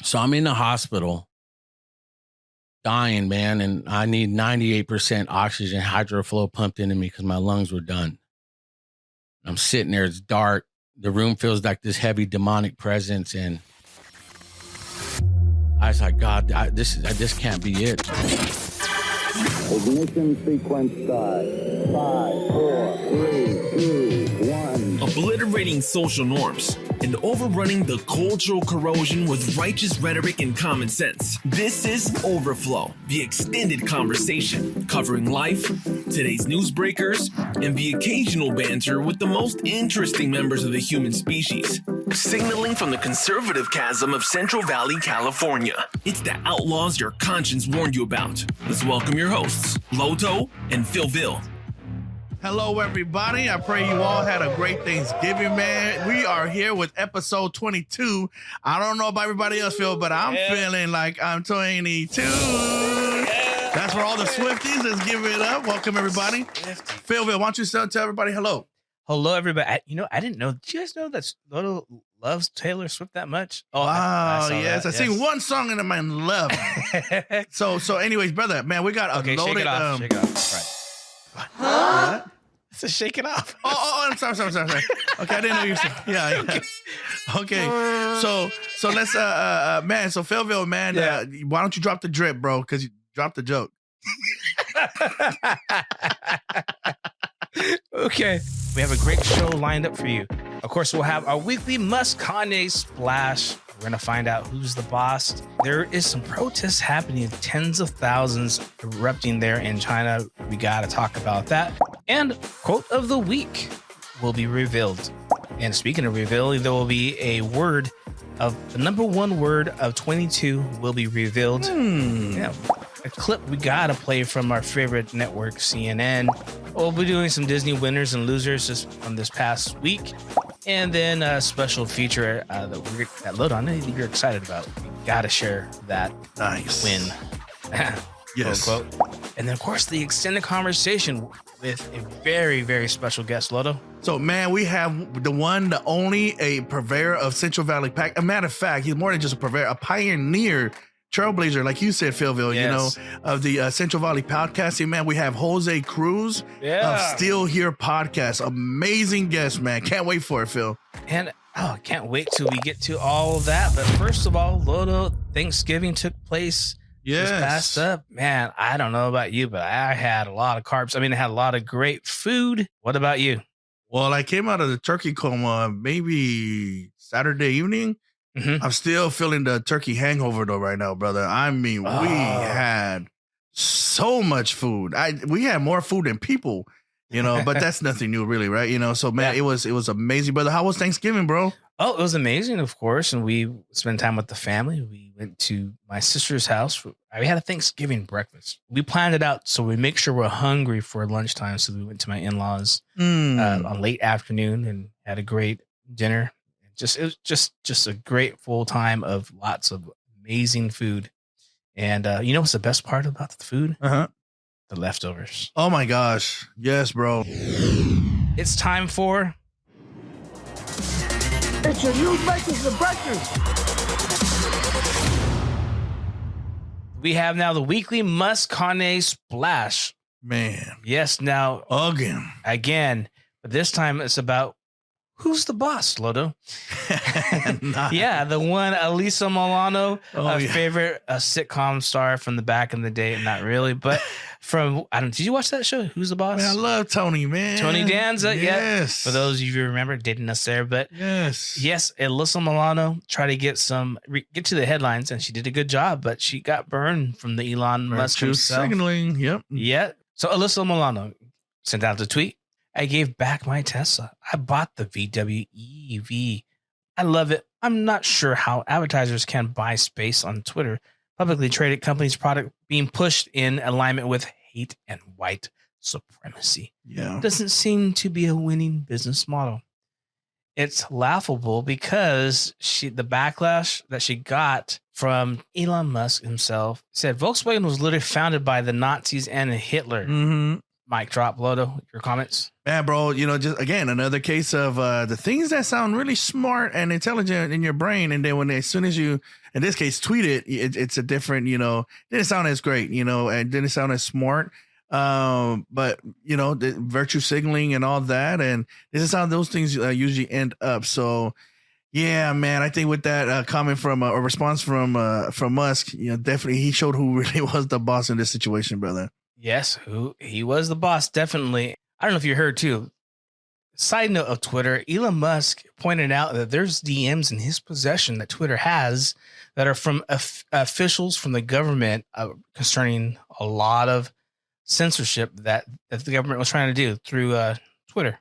So I'm in the hospital, dying, man, and I need 98% oxygen hydroflow pumped into me because my lungs were done. I'm sitting there, it's dark. The room feels like this heavy demonic presence, and I was like, God, this can't be it. Ignition sequence start. 5, 4, 3, 2, 1. Obliterating social norms and overrunning the cultural corrosion with righteous rhetoric and common sense. This is Overflow, the extended conversation covering life, today's newsbreakers, and the occasional banter with the most interesting members of the human species. Signaling from the conservative chasm of Central Valley, California. It's the outlaws your conscience warned you about. Let's welcome your hosts, Loto and PhillVill. Hello, everybody. I pray you all had a great Thanksgiving, man. We are here with episode 22. I don't know about everybody else, Phil, but I'm feeling like I'm 22. That's for all the Swifties. Let's give it up. Welcome, everybody. PhillVill, why don't you tell everybody hello? Hello, everybody. I didn't know. Did you guys know that Loto loves Taylor Swift that much? Oh, wow, yes. I sing yes. one song and I'm love. So anyways, brother, man, we got a okay, loaded... shake it off. Shake it off. Right. What? It's a shake it off. Oh, I'm sorry. Okay, I didn't know you were saying... Yeah. Okay. So let's, man, so PhillVill, man, why don't you drop the drip, bro? Because you dropped the joke. Okay. We have a great show lined up for you. Of course, we'll have our weekly Musk and Ye splash. We're going to find out who's the boss. There is some protests happening, tens of thousands erupting there in China. We got to talk about that. And quote of the week will be revealed. And speaking of revealing, there will be a word of the number one word of 22 will be revealed. Yeah. A clip we gotta play from our favorite network, CNN. We'll be doing some Disney winners and losers just from this past week, and then a special feature that Load on that you're excited about. We gotta share that win. Yes. Quote, unquote. And then, of course, the extended conversation with a very, very special guest, Lodo. So, man, we have the one, the only, a purveyor of Central Valley Pack. A matter of fact, he's more than just a purveyor, a pioneer, trailblazer, like you said, PhillVill, yes. You know, of the Central Valley podcasting, man. We have Jose Cruz of Still Here Podcast. Amazing guest, man. Can't wait for it, Phil. And I can't wait till we get to all of that. But first of all, Lodo, Thanksgiving took place. Yes. This past up, man, I don't know about you, but I had a lot of carbs. I mean, I had a lot of great food. What about you? Well, I came out of the turkey coma maybe Saturday evening. Mm-hmm. I'm still feeling the turkey hangover though right now, brother. I mean, we had so much food. We had more food than people, you know, but that's nothing new really, right? You know, so man, it was amazing, brother. How was Thanksgiving, bro? Oh, it was amazing, of course. And we spent time with the family. We went to my sister's house. We had a Thanksgiving breakfast. We planned it out so we make sure we're hungry for lunchtime. So we went to my in-laws on late afternoon and had a great dinner. It was just a great full time of lots of amazing food. And you know what's the best part about the food? The leftovers. Oh my gosh. Yes, bro. It's time for... It's your news makers for breakfast. We have now the weekly Musk and Ye splash. Man. Yes, now... Again. But this time it's about who's the boss, Lodo? Yeah, the one Alyssa Milano, favorite sitcom star from the back in the day. Not really, but did you watch that show? Who's the boss? Man, I love Tony, man. Tony Danza, yes. For those of you who remember, dating us there, but yes, Alyssa Milano tried to get to the headlines, and she did a good job, but she got burned from the Elon Musk himself. Signaling, yep. Yeah. So Alyssa Milano sent out the tweet. I gave back my Tesla. I bought the VW EV. I love it. I'm not sure how advertisers can buy space on Twitter. Publicly traded companies' product being pushed in alignment with hate and white supremacy. Yeah. Doesn't seem to be a winning business model. It's laughable because the backlash that she got from Elon Musk himself said Volkswagen was literally founded by the Nazis and Hitler. Mm-hmm. Mic drop, Lodo, your comments. Man, bro, just again, another case of the things that sound really smart and intelligent in your brain. And then as soon as you, in this case, tweet it's a different, didn't sound as great, and didn't sound as smart. But the virtue signaling and all that. And this is how those things usually end up. So, yeah, man, I think with that comment from a response from Musk, definitely he showed who really was the boss in this situation, brother. Yes, he was the boss, definitely. I don't know if you heard too. Side note of Twitter, Elon Musk pointed out that there's DMs in his possession that Twitter has that are from officials from the government concerning a lot of censorship that the government was trying to do through Twitter.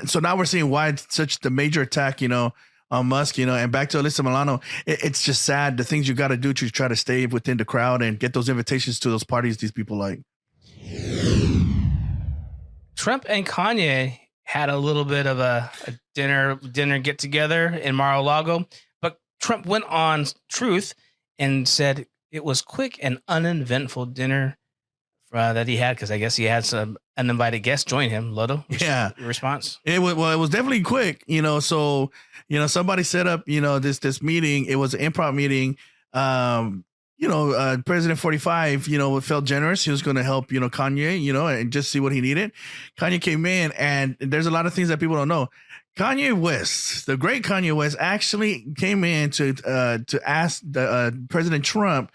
So now we're seeing why it's such the major attack, on Musk, and back to Alyssa Milano. It's just sad the things you got to do to try to stay within the crowd and get those invitations to those parties these people like. Trump and Kanye had a little bit of a dinner get together in Mar-a-Lago, but Trump went on Truth and said it was quick and uneventful dinner that he had, because I guess he had some uninvited guests join him. Lodo, yeah, your response? It was definitely quick, So somebody set up this meeting. It was an improv meeting. President 45, felt generous. He was going to help, Kanye, and just see what he needed. Kanye came in, and there's a lot of things that people don't know. Kanye West, the great Kanye West, actually came in to ask President Trump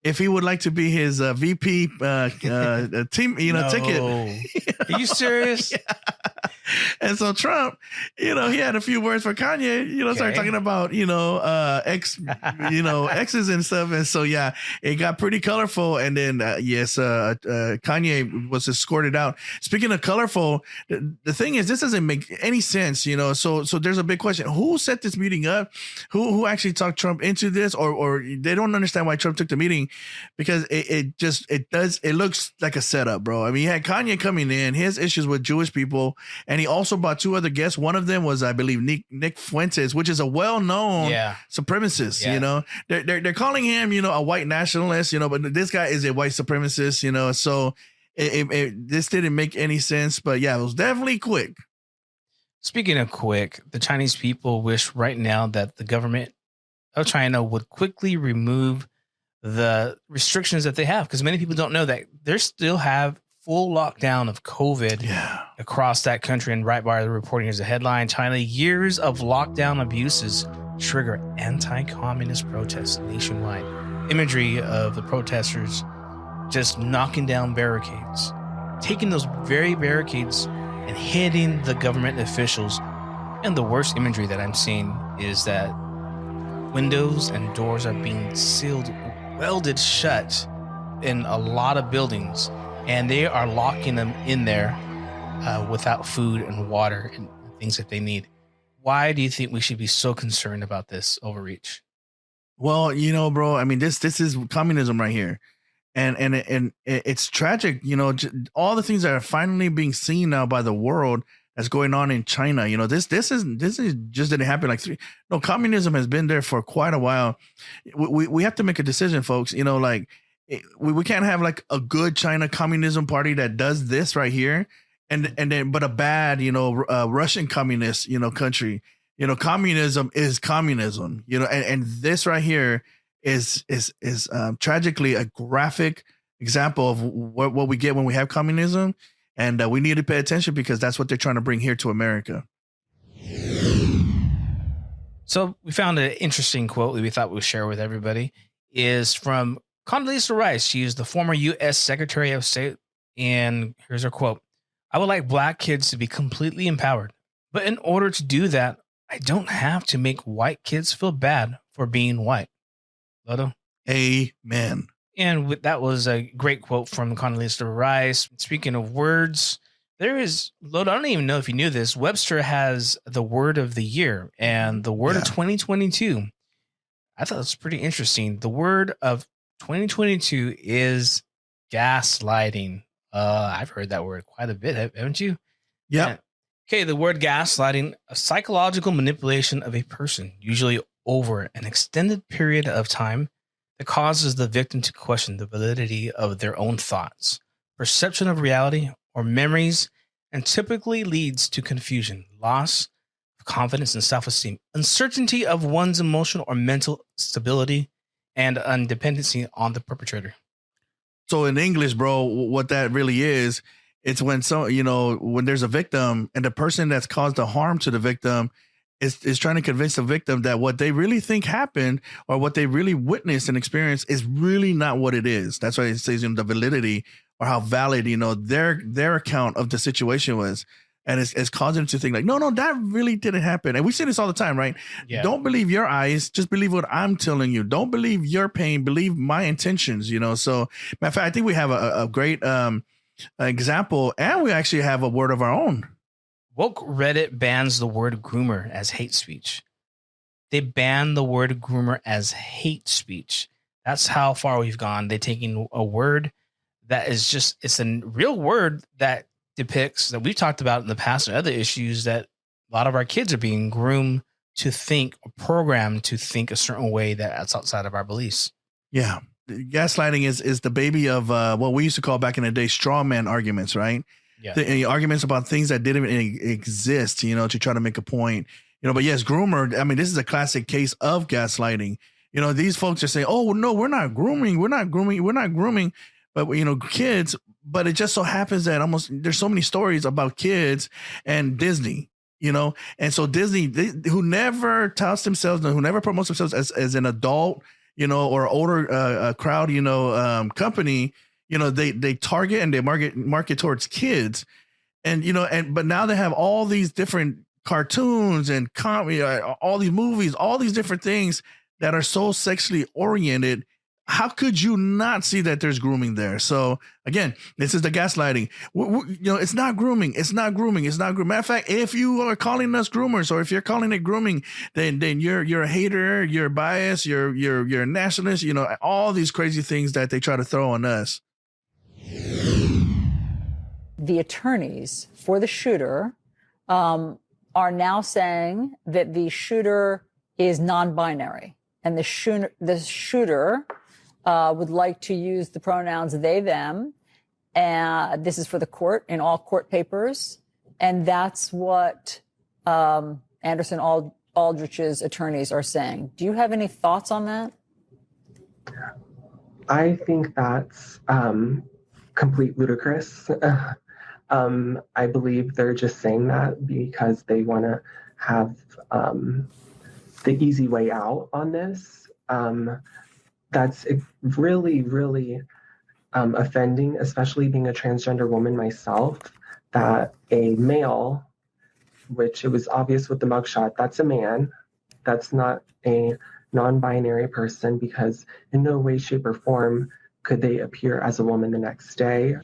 if he would like to be his VP team, ticket. Are you serious? Yeah. And so Trump, he had a few words for Kanye, started talking about, exes and stuff. And so, yeah, it got pretty colorful. And then, Kanye was escorted out. Speaking of colorful, the thing is, this doesn't make any sense, so there's a big question. Who set this meeting up? Who actually talked Trump into this? Or they don't understand why Trump took the meeting, because it looks like a setup, bro. I mean, you had Kanye coming in, his issues with Jewish people, and he also brought two other guests. One of them was, I believe, Nick Fuentes, which is a well-known supremacist. Yeah. They're calling him, a white nationalist, but this guy is a white supremacist, So this didn't make any sense. But yeah, it was definitely quick. Speaking of quick, the Chinese people wish right now that the government of China would quickly remove the restrictions that they have, because many people don't know that they still have full lockdown of COVID across that country. And right by the reporting is a headline: China, years of lockdown abuses trigger anti-communist protests nationwide. Imagery of the protesters just knocking down barricades, taking those very barricades and hitting the government officials. And the worst imagery that I'm seeing is that windows and doors are being sealed, welded shut in a lot of buildings, and they are locking them in there without food and water and things that they need. Why do you think we should be so concerned about this overreach? Well, bro, I mean, this is communism right here. And it's tragic, all the things that are finally being seen now by the world that's going on in China. This is just didn't happen communism has been there for quite a while. We have to make a decision, folks. We can't have like a good China communism party that does this right here, and then but a bad Russian communist country. Communism is communism. And this right here is tragically a graphic example of what we get when we have communism, and we need to pay attention, because that's what they're trying to bring here to America. So we found an interesting quote that we thought we'd share with everybody. Is from Condoleezza Rice. She is the former U.S. Secretary of State, and here's her quote: "I would like Black kids to be completely empowered, but in order to do that, I don't have to make white kids feel bad for being white." Lodo? Amen. And that was a great quote from Condoleezza Rice. Speaking of words, there is, Lodo, I don't even know if you knew this, Webster has the word of the year, and the word of 2022. I thought it was pretty interesting. The word of 2022 is gaslighting. I've heard that word quite a bit, haven't you? Yeah. Okay, the word gaslighting, a psychological manipulation of a person, usually over an extended period of time, that causes the victim to question the validity of their own thoughts, perception of reality, or memories, and typically leads to confusion, loss of confidence and self-esteem, uncertainty of one's emotional or mental stability, and dependency on the perpetrator. So in English, bro, what that really is, it's when when there's a victim and the person that's caused the harm to the victim is trying to convince the victim that what they really think happened or what they really witnessed and experienced is really not what it is. That's why it says the validity or how valid, their account of the situation was. And it's causing them to think like, no, that really didn't happen. And we say this all the time, right? Yeah. Don't believe your eyes. Just believe what I'm telling you. Don't believe your pain. Believe my intentions, So, matter of fact, I think we have a great example, and we actually have a word of our own. Woke Reddit bans the word groomer as hate speech. They ban the word groomer as hate speech. That's how far we've gone. They're taking a word that is it's a real word that depicts, that we've talked about in the past and other issues, that a lot of our kids are being groomed to think, or programmed to think a certain way that's outside of our beliefs. Yeah. Gaslighting is the baby of what we used to call back in the day straw man arguments, right? Yeah. The arguments about things that didn't even exist, to try to make a point, but yes, groomer. I mean, this is a classic case of gaslighting. These folks are saying, oh, no, we're not grooming. We're not grooming. But, kids, but it just so happens that there's so many stories about kids and Disney, and so Disney, who never touts themselves, who never promotes themselves as an adult, or older crowd, company, they target and they market towards kids, and but now they have all these different cartoons and comedy, all these movies, all these different things that are so sexually oriented. How could you not see that there's grooming there? So again, this is the gaslighting. It's not grooming. It's not grooming. It's not grooming. Matter of fact, if you are calling us groomers, or if you're calling it grooming, then you're a hater, you're biased, you're a nationalist. All these crazy things that they try to throw on us. The attorneys for the shooter are now saying that the shooter is non-binary, and the shooter would like to use the pronouns they, them. And this is for the court in all court papers. And that's what Anderson Aldrich's attorneys are saying. Do you have any thoughts on that? I think that's complete ludicrous. I believe they're just saying that because they want to have the easy way out on this. That's really, really offending, especially being a transgender woman myself, that a male, which it was obvious with the mugshot, that's a man. That's not a non-binary person, because in no way, shape, or form could they appear as a woman the next day.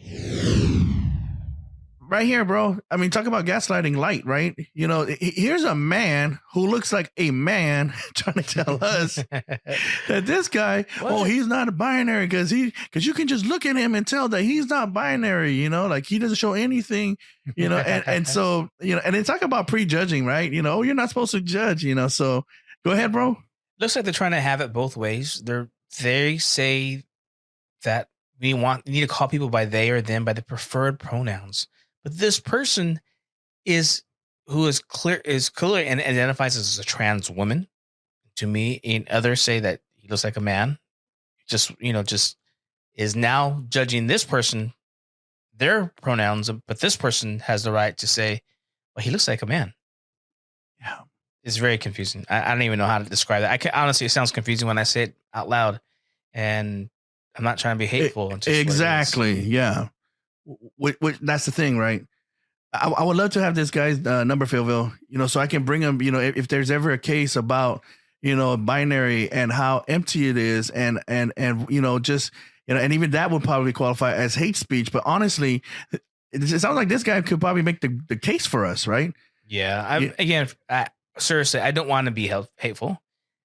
Right here, bro. I mean, talk about gaslighting light, right? Here's a man who looks like a man trying to tell us that this guy, he's not a binary because you can just look at him and tell that he's not binary, like he doesn't show anything, and so, and they talk about prejudging, right? You're not supposed to judge, so go ahead, bro. Looks like they're trying to have it both ways. They say that we need to call people by they or them, by the preferred pronouns. But this person who is clearly and identifies as a trans woman. To me, and others say that he looks like a man. Just is now judging this person, their pronouns, but this person has the right to say, well, he looks like a man. Yeah. It's very confusing. I don't even know how to describe that. Honestly, it sounds confusing when I say it out loud, and I'm not trying to be hateful. Exactly. Yeah. That's the thing, right? I would love to have this guy's number, PhillVill, so I can bring him, if there's ever a case about, binary and how empty it is, and just, and even that would probably qualify as hate speech. But honestly, it sounds like this guy could probably make the case for us, right? Yeah. Seriously, I don't want to be hateful.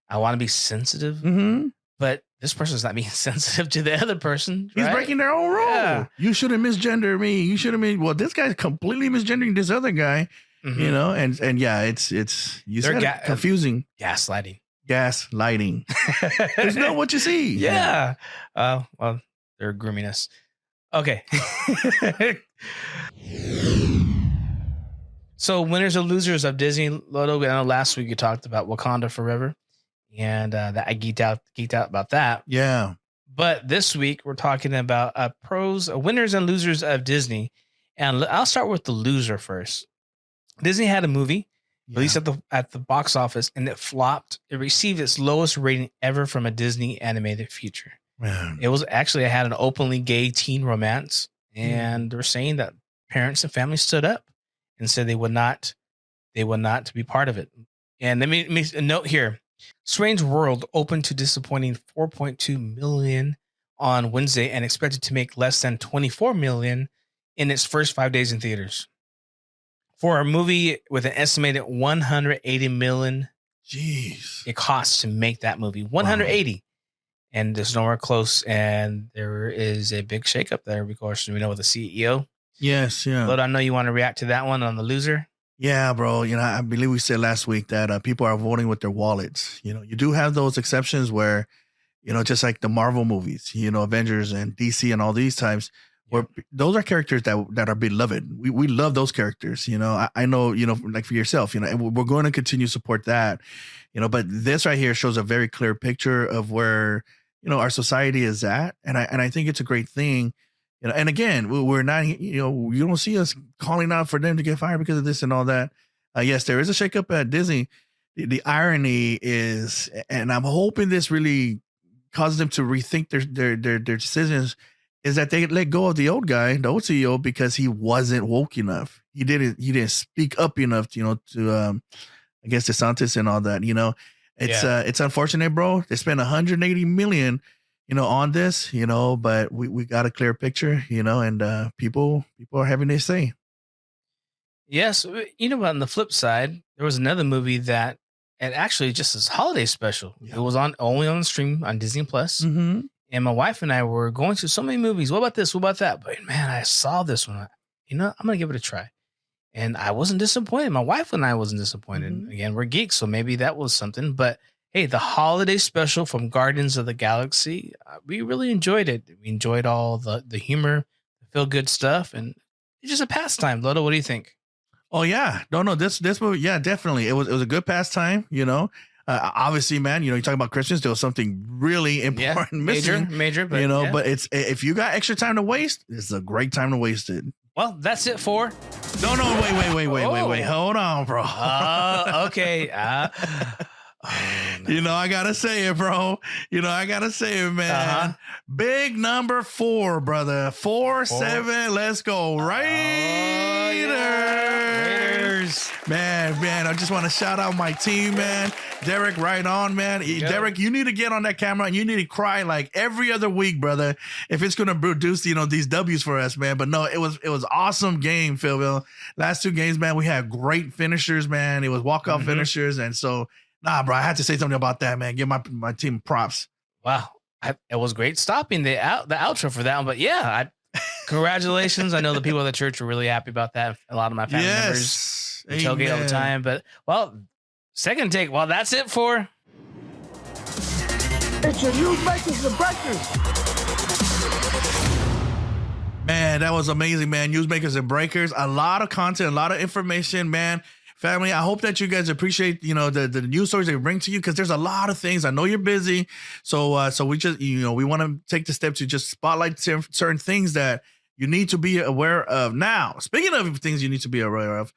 I want to be sensitive. Mm-hmm. But this person's not being sensitive to the other person. He's right? breaking their own rule. Yeah. You shouldn't misgender me. You shouldn't this guy's completely misgendering this other guy, and yeah, it's confusing. Gaslighting. It's not what you see. Yeah. Well, they're grooming us. Okay. So winners and losers of Disney. Lodo, I know last week you talked about Wakanda Forever, and that I geeked out about that. Yeah. But this week we're talking about winners and losers of Disney, and I'll start with the loser first. Disney had a movie released at the box office, and it flopped. It received its lowest rating ever from a Disney animated feature. Man. It was actually, I had an openly gay teen romance, and they're saying that parents and families stood up and said they would not be part of it. And let me note here: Strange World opened to disappointing 4.2 million on Wednesday and expected to make less than 24 million in its first 5 days in theaters. For a movie with an estimated 180 million, jeez, it costs to make that movie. 180. Wow. And there's nowhere close. And there is a big shakeup there, because we know with the CEO. Yes, yeah. But I know you want to react to that one on the loser. Yeah, bro. You know, I believe we said last week that people are voting with their wallets. You know, you do have those exceptions where, you know, just like the Marvel movies, you know, Avengers and DC and all these types, where those are characters that are beloved. We love those characters. You know, I know, you know, like for yourself, you know, and we're going to continue to support that, you know, but this right here shows a very clear picture of where, you know, our society is at. And I think it's a great thing. You know, and again, we're not, you know, you don't see us calling out for them to get fired because of this and all that. Yes, there is a shakeup at Disney. The irony is, and I'm hoping this really causes them to rethink their decisions, is that they let go of the old guy, the old CEO, because he wasn't woke enough. He didn't speak up enough, you know, to I guess DeSantis and all that. You know, it's unfortunate, bro. They spent 180 million. You know, on this, you know, but we got a clear picture, you know, and people are having their say. Yes, you know, but on the flip side, there was another movie that, and actually just this holiday special. Yeah. It was only on the stream on Disney Plus, and my wife and I were going to so many movies. What about this? What about that? But man, I saw this one. You know, I'm gonna give it a try, and I wasn't disappointed. My wife and I wasn't disappointed. Again, we're geeks, so maybe that was something, but. Hey, the holiday special from Guardians of the Galaxy, we really enjoyed it. We enjoyed all the humor, the feel-good stuff, and it's just a pastime. Lodo, what do you think? Oh, yeah. No, this movie, yeah, definitely. It was a good pastime, you know. Obviously, man, you know, you talk about Christmas, there was something really important missing. Major, but, you know, but it's if you got extra time to waste, it's a great time to waste it. Well, that's it for... No, wait. Hold on, bro. Okay. You know, I gotta say it, bro. You know, I gotta say it, man. Big number 4, brother. 4-7. Let's go, Raiders. Man, I just want to shout out my team, man. Derek, right on, man. Derek, you need to get on that camera and you need to cry like every other week, brother, if it's gonna produce, you know, these W's for us, man. But no, it was awesome game, PhillVill. Last 2 games, man, we had great finishers, man. It was walk-off finishers, and so. Nah, bro, I had to say something about that, man. Give my team props. Wow. It was great stopping the outro for that one. But yeah, congratulations. I know the people at the church are really happy about that. A lot of my family members tailgate all the time. But, well, second take. Well, that's it for... It's your news makers and breakers. Man, that was amazing, man. Newsmakers and breakers. A lot of content, a lot of information, man. Family, I hope that you guys appreciate, you know, the news stories they bring to you, because there's a lot of things. I know you're busy, so we just, you know, we want to take the step to just spotlight certain things that you need to be aware of. Now, speaking of things you need to be aware of,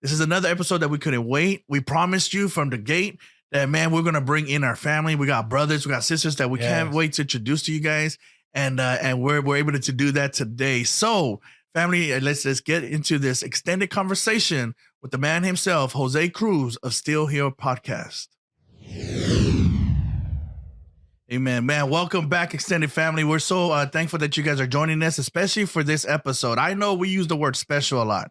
this is another episode that we couldn't wait. We promised you from the gate that, man, we're gonna bring in our family. We got brothers, we got sisters that we can't wait to introduce to you guys, and we're able to do that today. So, family, let's get into this extended conversation with the man himself, Jose Cruz of Still Here Podcast. Amen, man. Welcome back, extended family. We're so thankful that you guys are joining us, especially for this episode. I know we use the word special a lot,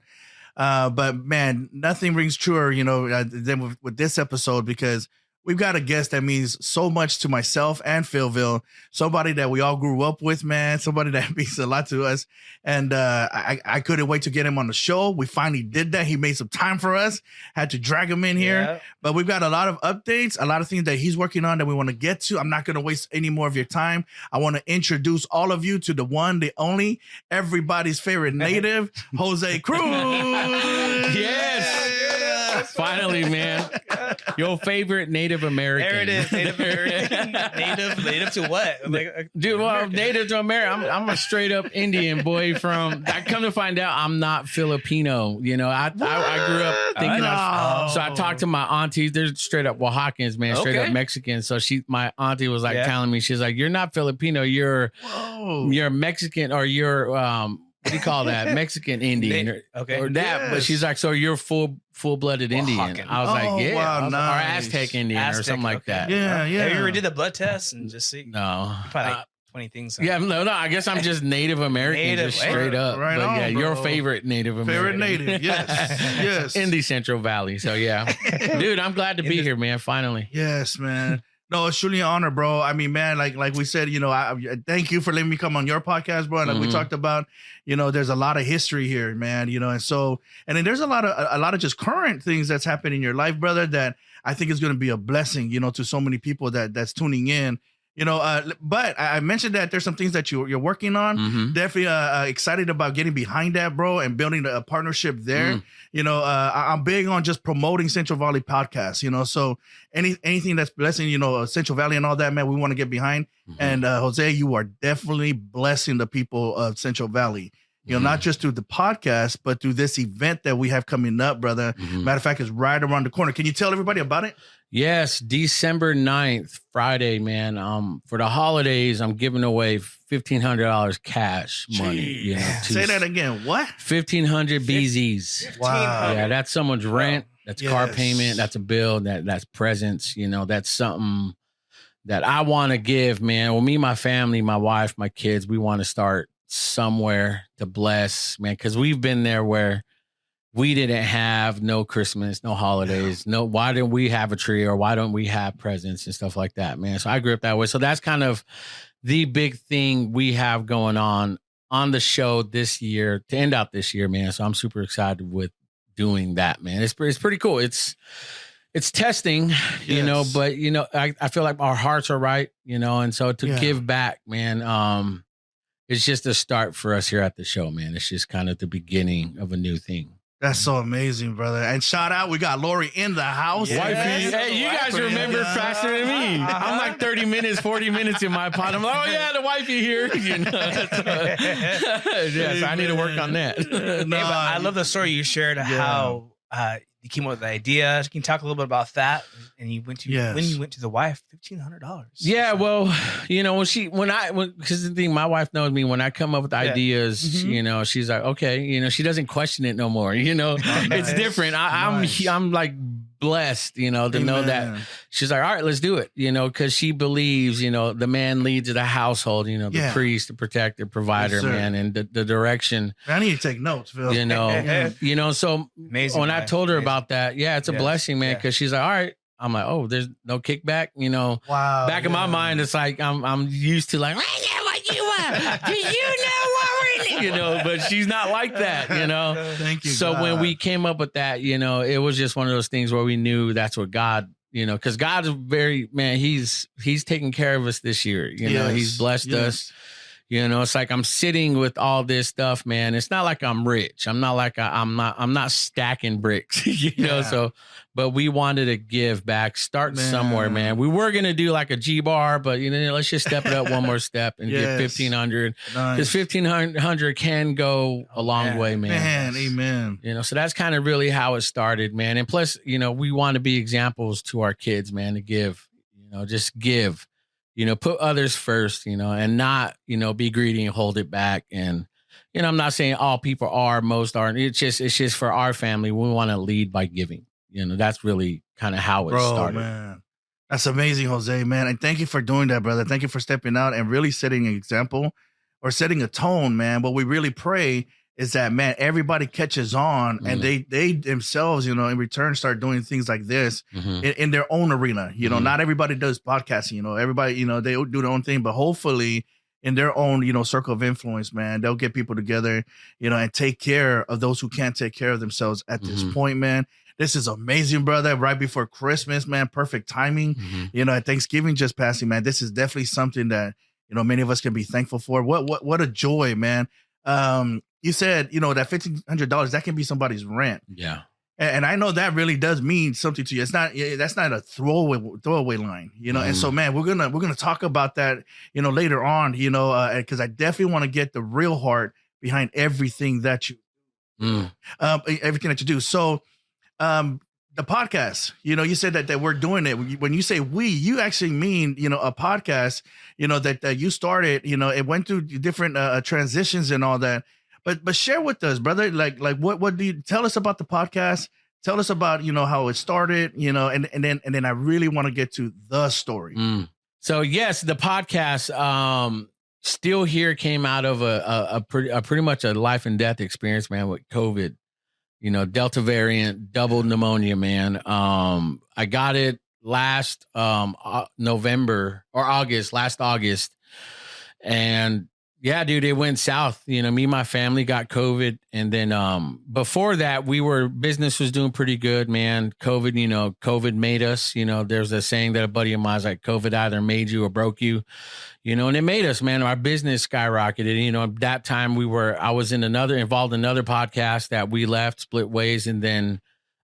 but man, nothing rings truer, you know, than with this episode, because we've got a guest that means so much to myself and PhillVill. Somebody that we all grew up with, man. Somebody that means a lot to us. And I couldn't wait to get him on the show. We finally did that. He made some time for us. Had to drag him in here. But we've got a lot of updates, a lot of things that he's working on that we want to get to. I'm not going to waste any more of your time. I want to introduce all of you to the one, the only, everybody's favorite native, Jose Cruz. Yes. Finally, man. Your favorite Native American. There it is. Native American. Native to what? Dude, well, Native to America. I'm a straight up Indian boy from. I come to find out I'm not Filipino. You know, I grew up thinking. So I talked to my aunties. They're straight up Oaxacans, man. Straight up Mexican. So my auntie was like telling me, she's like, "You're not Filipino. You're Mexican, or you're what do you call that? Mexican Indian, or that." Yes. But she's like, "So you're full-blooded Indian." I was like, "Yeah," wow, nice. or Aztec Indian or something like that. Yeah. Have you ever did the blood test and just see? No, probably like 20 things. Yeah, no. I guess I'm just Native American, just straight up. Right but on, yeah, bro. your favorite Native American. Favorite native, yes. In the Central Valley. So yeah, dude, I'm glad to be here, man. Finally. Yes, man. No, it's truly an honor, bro. I mean, man, like we said, you know, I thank you for letting me come on your podcast, bro. And like we talked about, you know, there's a lot of history here, man. You know, and then there's a lot of just current things that's happened in your life, brother, that I think is going to be a blessing, you know, to so many people that's tuning in. You know, but I mentioned that there's some things that you're working on. Definitely excited about getting behind that, bro, and building a partnership there. You know, I'm big on just promoting Central Valley podcasts, you know, so anything that's blessing, you know, Central Valley and all that, man, we want to get behind. And Jose, you are definitely blessing the people of Central Valley. You know, not just through the podcast, but through this event that we have coming up, brother. Matter of fact, it's right around the corner. Can you tell everybody about it? Yes, December 9th, Friday, man. For the holidays, I'm giving away $1,500 cash money. You know, say that again. What? 1,500 BZs. Wow. Yeah, that's someone's rent. That's car payment. That's a bill. That's presents. You know, that's something that I want to give, man. Well, me, my family, my wife, my kids, we want to start somewhere to bless, man, because we've been there where we didn't have no Christmas, no holidays, why didn't we have a tree, or why don't we have presents and stuff like that, man? So I grew up that way. So that's kind of the big thing we have going on the show this year to end out this year, man. So I'm super excited with doing that, man. It's pretty cool. It's testing, you know, but you know, I feel like our hearts are right, you know, and so to give back, man, it's just a start for us here at the show, man. It's just kind of the beginning of a new thing. That's so amazing, brother. And shout out, we got Lori in the house. Wifey. Hey, you guys remember faster than me. I'm like 30 minutes, 40 minutes in my pod. I'm like, oh yeah, the wifey here. You know, yes, I need to work on that. Hey, but I love the story you shared how you came up with the idea. Can you talk a little bit about that? And you went to when you went to the wife, $1,500. Yeah, well, you know, because the thing, my wife knows me. When I come up with ideas, you know, she's like, okay, you know, she doesn't question it no more. You know, it's different. I'm like blessed, you know, to know that she's like, all right, let's do it. You know, because she believes, you know, the man leads the household. You know, the priest, the protector, provider, man, and the direction. I need to take notes, Phil. You know, you know. So amazing, when I told her about that, it's a blessing, man, because she's like, all right. I'm like, oh, there's no kickback, you know. Wow. Back in my mind, it's like I'm used to like, I get what you want. Do you know what we need? You know, but she's not like that, you know. Thank you. So when we came up with that, you know, it was just one of those things where we knew that's what God, you know, because God is he's taking care of us this year. You know, he's blessed us. You know, it's like I'm sitting with all this stuff, man. It's not like I'm rich. I'm not like I'm not stacking bricks, you know. So, but we wanted to give back, start somewhere, man. We were gonna do like a G bar, but you know, let's just step it up one more step and get 1,500. Because 1,500 can go a long way, man. Amen. You know, so that's kind of really how it started, man. And plus, you know, we want to be examples to our kids, man, to give. You know, just give. You know, put others first, you know, and not, you know, be greedy and hold it back. And, you know, I'm not saying all people are, most aren't. It's just for our family. We want to lead by giving. You know, that's really kind of how it started. Man. That's amazing, Jose, man. And thank you for doing that, brother. Thank you for stepping out and really setting an example or setting a tone, man. What we really pray is that, man, everybody catches on and they themselves, you know, in return start doing things like this in their own arena. You know, not everybody does podcasting, you know, everybody, you know, they do their own thing, but hopefully in their own, you know, circle of influence, man, they'll get people together, you know, and take care of those who can't take care of themselves at this point, man. This is amazing, brother. Right before Christmas, man, perfect timing. You know, at Thanksgiving just passing, man, this is definitely something that, you know, many of us can be thankful for. What a joy, man. You said, you know, that $1,500, that can be somebody's rent. Yeah. And I know that really does mean something to you. That's not a throwaway line, you know? And so, man, we're going to talk about that, you know, later on, you know, cause I definitely want to get the real heart behind everything that you, everything that you do. So, the podcast, you know, you said that we're doing it. When you say we, you actually mean, you know, a podcast, you know, that you started, you know, it went through different transitions and all that. But share with us, brother, like what do you tell us about the podcast? Tell us about, you know, how it started, you know, and then I really want to get to the story. So yes, the podcast, Still Here came out of a pretty much a life and death experience, man, with COVID. You know, Delta variant, double pneumonia, man. I got it last November or August, last August. And yeah, dude, it went south. You know, me and my family got COVID. And then before that, business was doing pretty good, man. COVID made us, you know, there's a saying that a buddy of mine is like, COVID either made you or broke you. You know, and it made us, man. Our business skyrocketed. You know, at that time I was involved in another podcast that we left, split ways, and then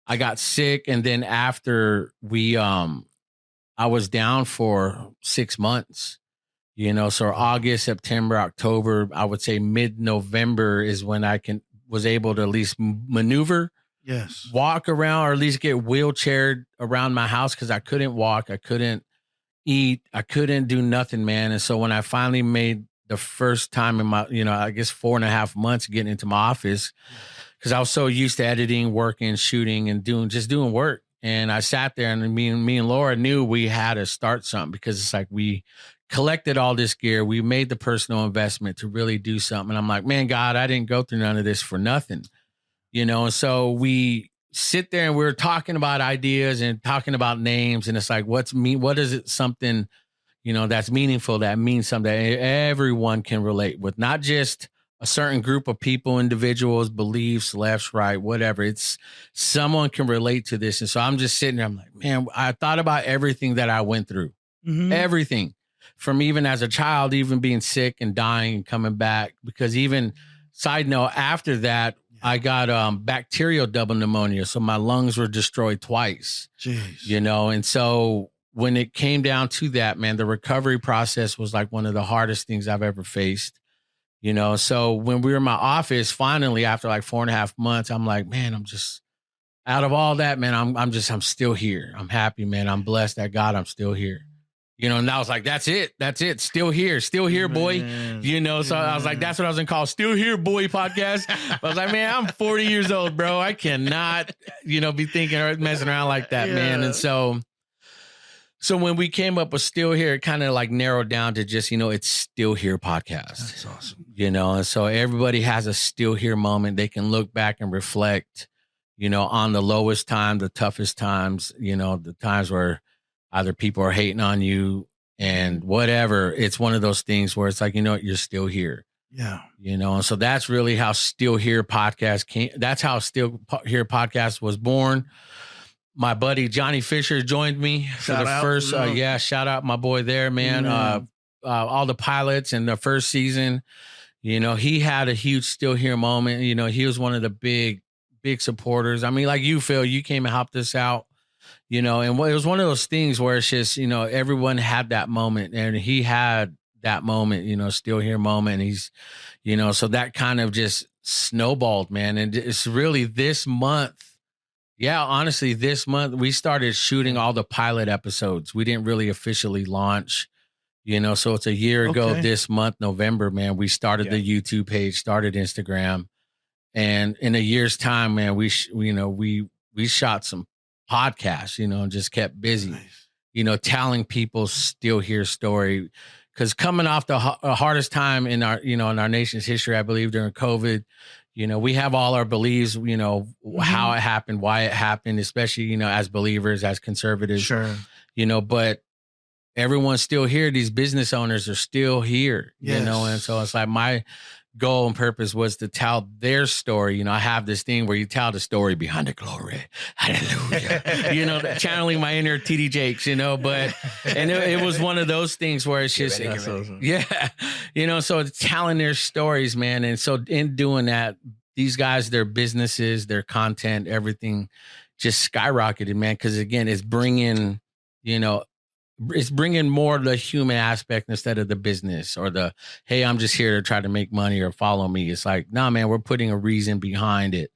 I got sick. And then after I was down for 6 months. You know, so August, September, October, I would say mid-November is when I was able to at least maneuver, walk around, or at least get wheelchaired around my house because I couldn't walk, I couldn't eat, I couldn't do nothing, man. And so when I finally made the first time in my, you know, I guess 4.5 months getting into my office, because I was so used to editing, working, shooting, and doing work. And I sat there, and me and Laura knew we had to start something, because it's like we collected all this gear. We made the personal investment to really do something. And I'm like, man, God, I didn't go through none of this for nothing, you know? And so we sit there and we're talking about ideas and talking about names. And it's like, what is it, something, you know, that's meaningful, that means something that everyone can relate with, not just a certain group of people, individuals, beliefs, left, right, whatever. It's someone can relate to this. And so I'm just sitting there. I'm like, man, I thought about everything that I went through, everything. From even as a child, even being sick and dying and coming back, because even side note, after that, I got bacterial double pneumonia. So my lungs were destroyed twice, you know? And so when it came down to that, man, the recovery process was like one of the hardest things I've ever faced, you know? So when we were in my office, finally, after like 4.5 months, I'm like, man, I'm just out of all that, man, I'm still here. I'm happy, man. I'm blessed that God, I'm still here. You know, and I was like, that's it. Still here, boy. You know, so I was like, that's what I was going to call Still Here, Boy podcast. I was like, man, I'm 40 years old, bro. I cannot, you know, be thinking or messing around like that, man. And so when we came up with Still Here, it kind of like narrowed down to just, you know, it's Still Here podcast. That's awesome. You know, and so everybody has a Still Here moment. They can look back and reflect, you know, on the lowest time, the toughest times, you know, the times where either people are hating on you and whatever. It's one of those things where it's like, you know what, you're still here. Yeah. You know, and so that's really how Still Here podcast came. That's how Still Here podcast was born. My buddy Johnny Fisher joined me for the first, shout out my boy there, man. All the pilots in the first season, you know, he had a huge Still Here moment. You know, he was one of the big supporters. I mean, like you, Phil, you came and helped us out. You know, and it was one of those things where it's just, you know, everyone had that moment, and he had that moment, you know, Still Here moment. And he's, you know, so that kind of just snowballed, man. And it's really this month. Yeah, honestly, this month we started shooting all the pilot episodes. We didn't really officially launch, you know, so it's a year ago this month, November, man, we started the YouTube page, started Instagram. And in a year's time, man, we shot some podcasts, you know, and just kept busy, you know, telling people Still Here story. Because coming off the hardest time in our nation's history, I believe during COVID, You know, we have all our beliefs, you know, how it happened, why it happened, especially, you know, as believers, as conservatives, Sure. you know, but everyone's still here. These business owners are still here, you know, and so it's like my goal and purpose was to tell their story. You know, I have this thing where you tell the story behind the glory. Hallelujah. You know, channeling my inner TD Jakes, you know, but, and it was one of those things where it's just, yeah, you know, so it's telling their stories, man. And so in doing that, these guys, their businesses, their content, everything just skyrocketed, man. Cause again, it's bringing, you know, it's bringing more of the human aspect instead of the business or the, hey, I'm just here to try to make money or follow me. It's like, nah, man, we're putting a reason behind it,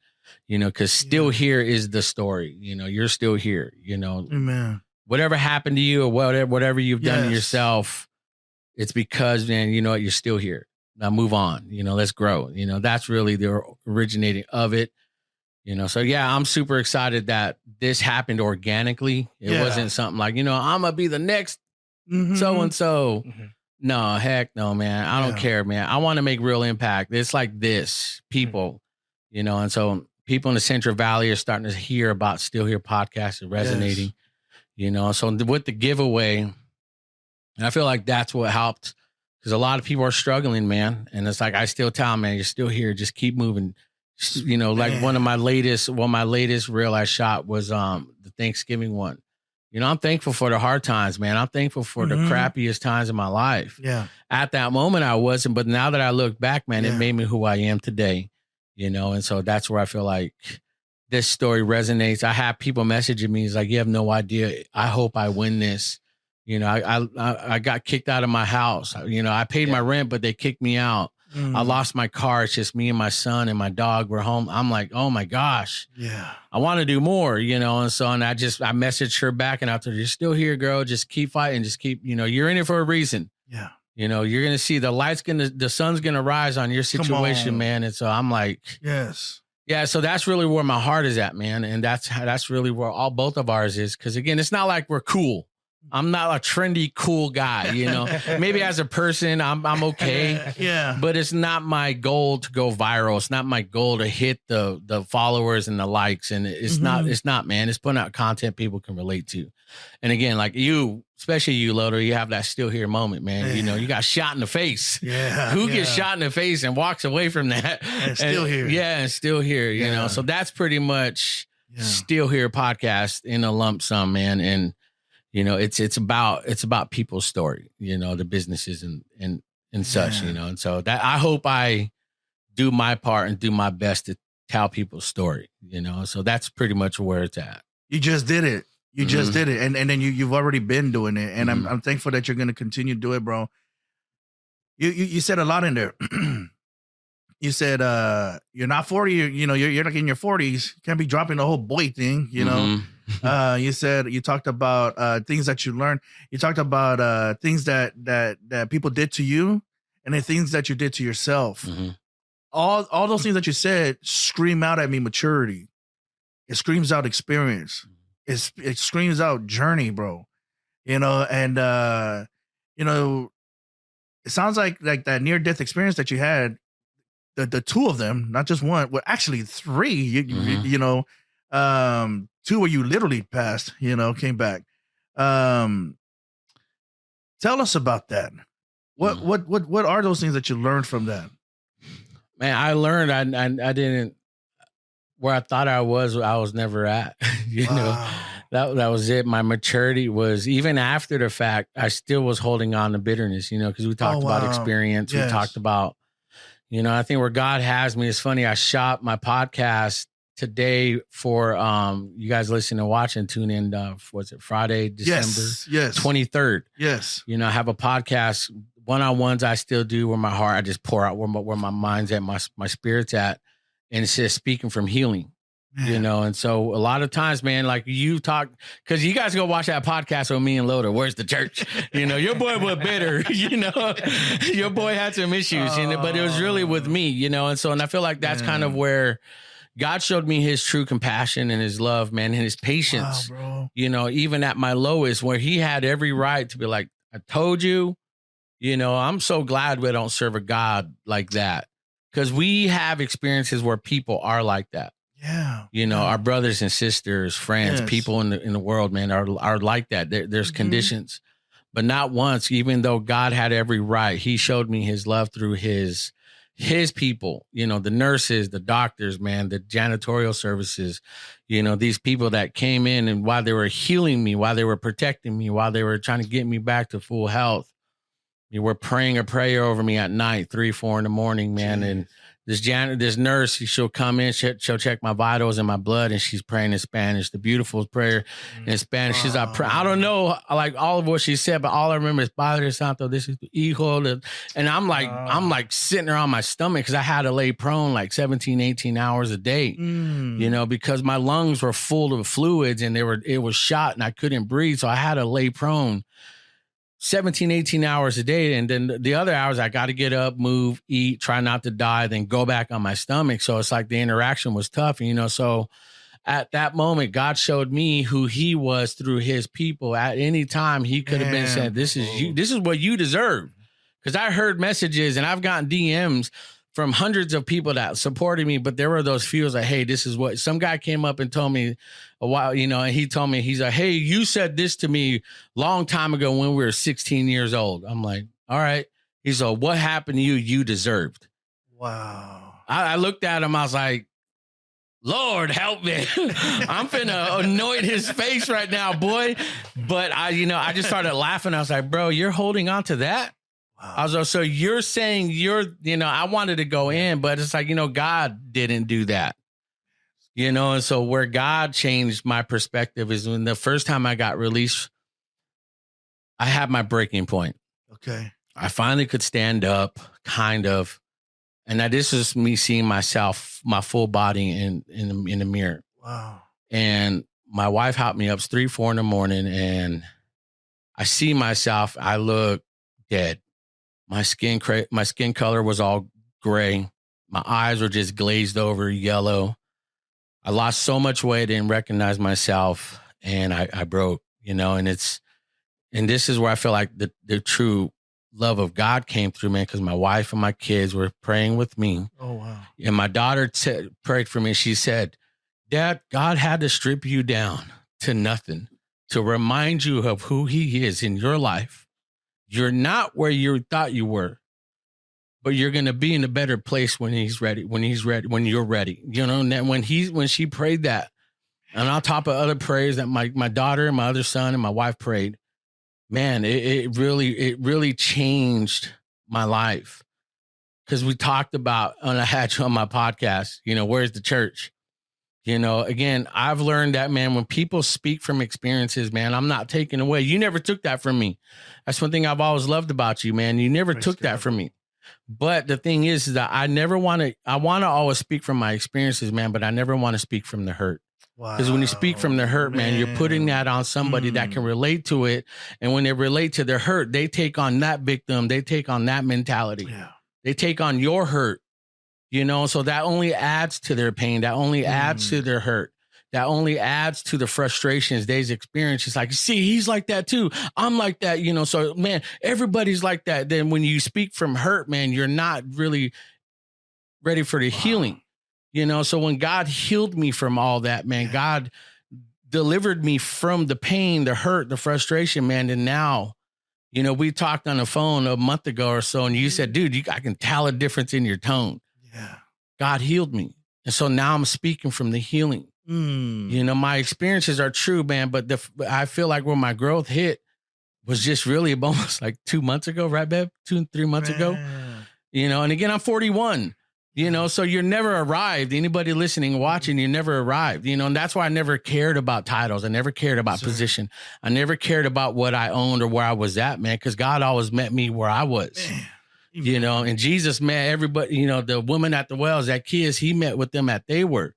you know, because still here is the story. You know, you're still here, you know. Amen. Whatever happened to you or whatever you've done to yourself, it's because, man, you know what, you're still here. Now move on, you know, let's grow. You know, that's really the originating of it. You know, so yeah, I'm super excited that this happened organically. It wasn't something like, you know, I'm going to be the next so-and-so. No, heck no, man. I don't care, man. I want to make real impact. It's like this, people, you know, and so people in the Central Valley are starting to hear about Still Here podcast and resonating, you know. So with the giveaway, I feel like that's what helped because a lot of people are struggling, man. And it's like, I still tell them, man, you're still here. Just keep moving. You know, like one of my latest reel I shot was the Thanksgiving one. You know, I'm thankful for the hard times, man. I'm thankful for the crappiest times of my life. Yeah. At that moment I wasn't, but now that I look back, man, it made me who I am today. You know, and so that's where I feel like this story resonates. I have people messaging me. It's like, you have no idea. I hope I win this. You know, I got kicked out of my house. You know, I paid my rent, but they kicked me out. I lost my car. It's just me and my son and my dog. We're home. I'm like, oh my gosh. Yeah. I want to do more, you know? And so, and I messaged her back and I told her, you're still here, girl. Just keep fighting. Just keep, you know, you're in it for a reason. Yeah. You know, you're going to see the sun's going to rise on your situation, man. And so I'm like, yes. Yeah. So that's really where my heart is at, man. And that's really where both of ours is. Cause again, it's not like we're cool. I'm not a trendy, cool guy, you know. Maybe as a person, I'm okay. Yeah. But it's not my goal to go viral. It's not my goal to hit the followers and the likes. And it's not, man. It's putting out content people can relate to. And again, like you, especially you, Lodo, you have that still here moment, man. You know, you got shot in the face. Yeah. Who gets shot in the face and walks away from that? And still here. Yeah, and still here, you know. So that's pretty much Still Here podcast in a lump sum, man. And you know, it's about people's story, you know, the businesses and such, you know. And so that I hope I do my part and do my best to tell people's story, you know. So that's pretty much where it's at. You just did it. You just did it. And then you've already been doing it. And I'm thankful that you're gonna continue to do it, bro. You said a lot in there. You said you're not 40, you know, you're like in your 40s, you can't be dropping the whole boy thing, you know. You talked about things that you learned. You talked about things that people did to you and then things that you did to yourself. All those things that you said scream out at me maturity. It screams out experience. It screams out journey, bro. You know, and you know, it sounds like that near-death experience that you had, the two of them, not just one, well, actually three, you know, two where you literally passed, you know, came back. Tell us about that. What are those things that you learned from that? Man, I learned I didn't, where I thought I was never at. You know, that was it. My maturity was, even after the fact, I still was holding on to bitterness, you know, because we talked about experience. We talked about, you know, I think where God has me, it's funny. I shot my podcast today for you guys listening and watching. Tune in. Was it Friday, December 23rd? Yes. You know, I have a podcast, one-on-ones I still do where my heart, I just pour out where my mind's at, my spirit's at. And it's just speaking from healing. You know, and so a lot of times, man, like you talk, because you guys go watch that podcast with me and Loader. Where's the church? You know, your boy was bitter, you know, your boy had some issues, you know, but it was really with me, you know, and so, and I feel like that's kind of where God showed me his true compassion and his love, man, and his patience, you know, even at my lowest, where he had every right to be like, I told you, you know, I'm so glad we don't serve a God like that. Because we have experiences where people are like that. Yeah. You know, our brothers and sisters, friends, Yes. people in the world, man, are like that. There's conditions, but not once, even though God had every right, he showed me his love through his people, you know, the nurses, the doctors, man, the janitorial services, you know, these people that came in and while they were healing me, while they were protecting me, while they were trying to get me back to full health, you were praying a prayer over me at night, 3, 4 in the morning, man. And this nurse, she'll come in, she'll check my vitals and my blood, and she's praying in Spanish. The beautiful prayer in Spanish. She's like, I don't know, like all of what she said, but all I remember is Padre Santo, this is hijo. And I'm like sitting there on my stomach because I had to lay prone like 17, 18 hours a day, you know, because my lungs were full of fluids and it was shot and I couldn't breathe. So I had to lay prone 17, 18 hours a day. And then the other hours, I got to get up, move, eat, try not to die, then go back on my stomach. So it's like the interaction was tough, you know. So at that moment, God showed me who he was through his people. At any time, he could have been saying, this is what you deserve. Because I heard messages and I've gotten DMs from hundreds of people that supported me, but there were those few like, hey, this is what some guy came up and told me a while, you know, and he told me, he's like, hey, you said this to me long time ago when we were 16 years old. I'm like, all right. He's like, what happened to you? You deserved. Wow. I looked at him. I was like, Lord, help me. I'm finna anoint his face right now, boy. But I just started laughing. I was like, bro, you're holding on to that? Wow. I was like, so you're saying I wanted to go in, but it's like, God didn't do that. And so where God changed my perspective is when the first time I got released, I had my breaking point. Okay. I finally could stand up, kind of. And now this is me seeing myself, my full body in the mirror. Wow. And my wife helped me up 3, 4 in the morning, and I see myself. I look dead. My skin color was all gray. My eyes were just glazed over yellow. I lost so much weight, I didn't recognize myself, and I broke. And this is where I feel like the true love of God came through, man, because my wife and my kids were praying with me. Oh, wow. And my daughter prayed for me. She said, Dad, God had to strip you down to nothing to remind you of who he is in your life. You're not where you thought you were, but you're going to be in a better place when he's ready, when you're ready. And then when she prayed that, and on top of other prayers that my daughter and my other son and my wife prayed, man, it really changed my life. Because we talked about, and I had you on my podcast, where's the church? Again, I've learned that, man, when people speak from experiences, man, I'm not taking away. You never took that from me. That's one thing I've always loved about you, man. You never took that from me. But the thing is that I want to always speak from my experiences, man, but I never want to speak from the hurt. Because when you speak from the hurt, man, you're putting that on somebody that can relate to it. And when they relate to their hurt, they take on that victim. They take on that mentality. Yeah. They take on your hurt, so that only adds to their pain. That only adds to their hurt. That only adds to the frustrations they've experienced. It's like, see, he's like that too. I'm like that, so man, everybody's like that. Then when you speak from hurt, man, you're not really ready for the healing. So when God healed me from all that, man, God delivered me from the pain, the hurt, the frustration, man. And now, we talked on the phone a month ago or so, and you said, dude, I can tell a difference in your tone. Yeah. God healed me. And so now I'm speaking from the healing. My experiences are true, man, but I feel like where my growth hit was just really almost like 2 months ago, right, Bev? 2, 3 months ago. And again, I'm 41. So you're never arrived. Anybody listening, watching, you never arrived, and that's why I never cared about titles. I never cared about position. I never cared about what I owned or where I was at, man, because God always met me where I was, and Jesus met everybody, the woman at the wells, that kids, he met with them at they were,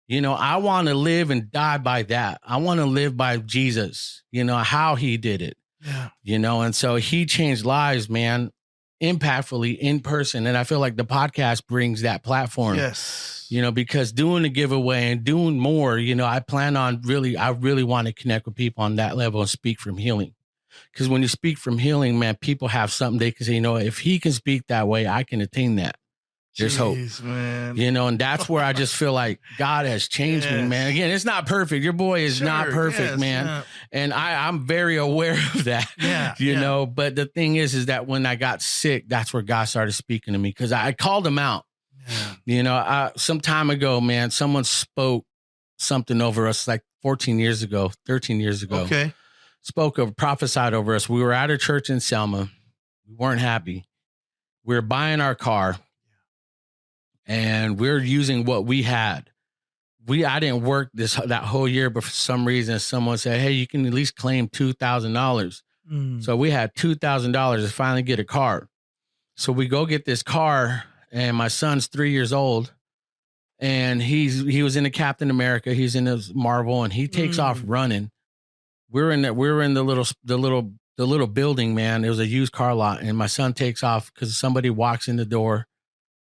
I want to live and die by that. I want to live by Jesus, how he did it, and so he changed lives, man, impactfully in person. And I feel like the podcast brings that platform. Yes. Because doing the giveaway and doing more, I plan on I really want to connect with people on that level and speak from healing. Because when you speak from healing, man, people have something they can say, if he can speak that way, I can attain that. There's hope. Man. You know, and that's where I just feel like God has changed me, man. Again, it's not perfect. Your boy is not perfect, man. Yeah. And I'm very aware of that, you know. But the thing is that when I got sick, that's where God started speaking to me because I called him out. Yeah. You know, some time ago, man, someone spoke something over us like 13 years ago. Okay. Prophesied over us. We were at a church in Selma. We weren't happy. We were buying our car. And we're using what we had. I didn't work that whole year, but for some reason, someone said, "Hey, you can at least claim $2,000." So we had $2,000 to finally get a car. So we go get this car, and my son's 3 years old, and he was in the Captain America. He's in his Marvel, and he takes off running. We're in the little building, man. It was a used car lot, and my son takes off because somebody walks in the door.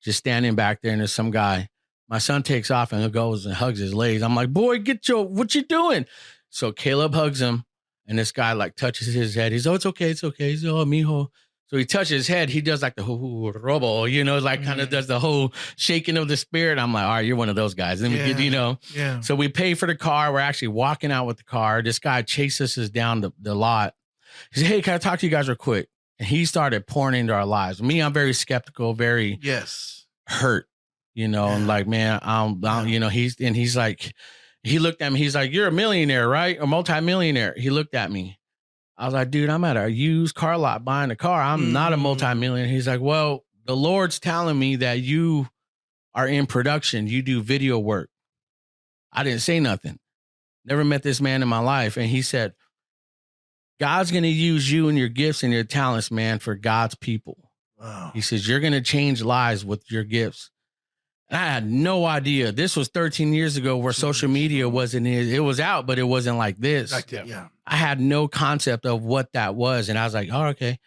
Just standing back there, and there's some guy. My son takes off and goes and hugs his legs. I'm like, boy, what you doing? So Caleb hugs him, and this guy like touches his head. He's, oh, it's okay. He's, oh, mijo. So he touches his head. He does like the robo, you know, like kind of does the whole shaking of the spirit. I'm like, all right, you're one of those guys. Let me get, you know. Yeah. So we pay for the car. We're actually walking out with the car. This guy chases us down the lot. He said, hey, can I talk to you guys real quick? And he started pouring into our lives. Me, I'm very skeptical, very hurt, you know, and like, man, you know, he's like, he looked at me. He's like, you're a millionaire, right? A multimillionaire. He looked at me. I was like, dude, I'm at a used car lot buying a car. I'm not a multimillionaire. He's like, well, the Lord's telling me that you are in production. You do video work. I didn't say nothing. Never met this man in my life. And he said, God's going to use you and your gifts and your talents, man, for God's people. Wow. He says, you're going to change lives with your gifts. And I had no idea. This was 13 years ago where social media wasn't, it was out, but it wasn't like this. I had no concept of what that was. And I was like, oh, okay.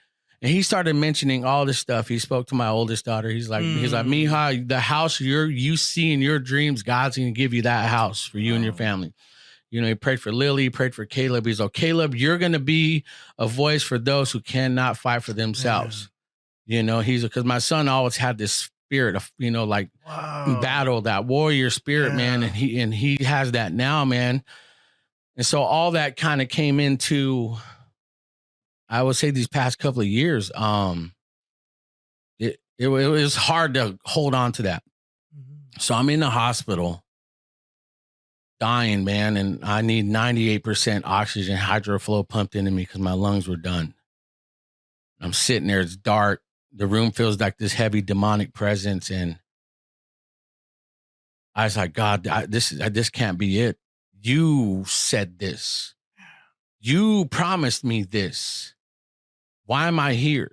And he started mentioning all this stuff. He spoke to my oldest daughter. He's like, Mija, the house you see in your dreams, God's going to give you that house for you and your family. You know, he prayed for Lily, he prayed for Caleb. He's like, Caleb, you're going to be a voice for those who cannot fight for themselves. You know, because my son always had this spirit of, you know, like battle, that warrior spirit, man. And he has that now, man. And so all that kind of came into, I would say, these past couple of years. It was hard to hold on to that. So I'm in the hospital. Dying, man, and I need 98% oxygen hydroflow pumped into me because my lungs were done. I'm sitting there, it's dark. The room feels like this heavy demonic presence, and I was like, God, this can't be it. You said this. You promised me this. Why am I here?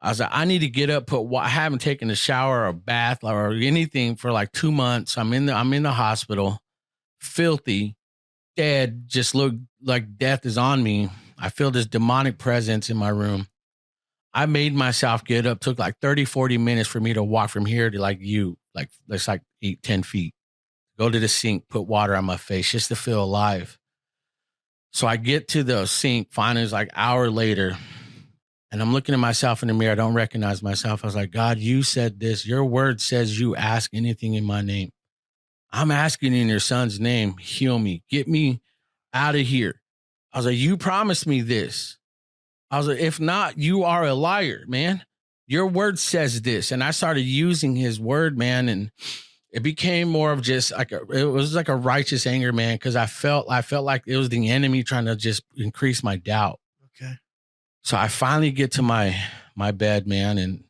I was like, I need to get up, I haven't taken a shower or a bath or anything for like 2 months. I'm in the hospital. Filthy, dead, just look like death is on me. I feel this demonic presence in my room. I made myself get up. Took like 30, 40 minutes for me to walk from here to like it's like 8, 10 feet. Go to the sink, put water on my face just to feel alive. So I get to the sink, finally, it's like an hour later, and I'm looking at myself in the mirror. I don't recognize myself. I was like, God, you said this. Your word says you ask anything in my name. I'm asking in your son's name, heal me, get me out of here. I was like, you promised me this. I was like, if not, you are a liar, man. Your word says this. And I started using his word, man. And it became more of just like it was like a righteous anger, man. Cause I felt like it was the enemy trying to just increase my doubt. Okay. So I finally get to my bed, man. And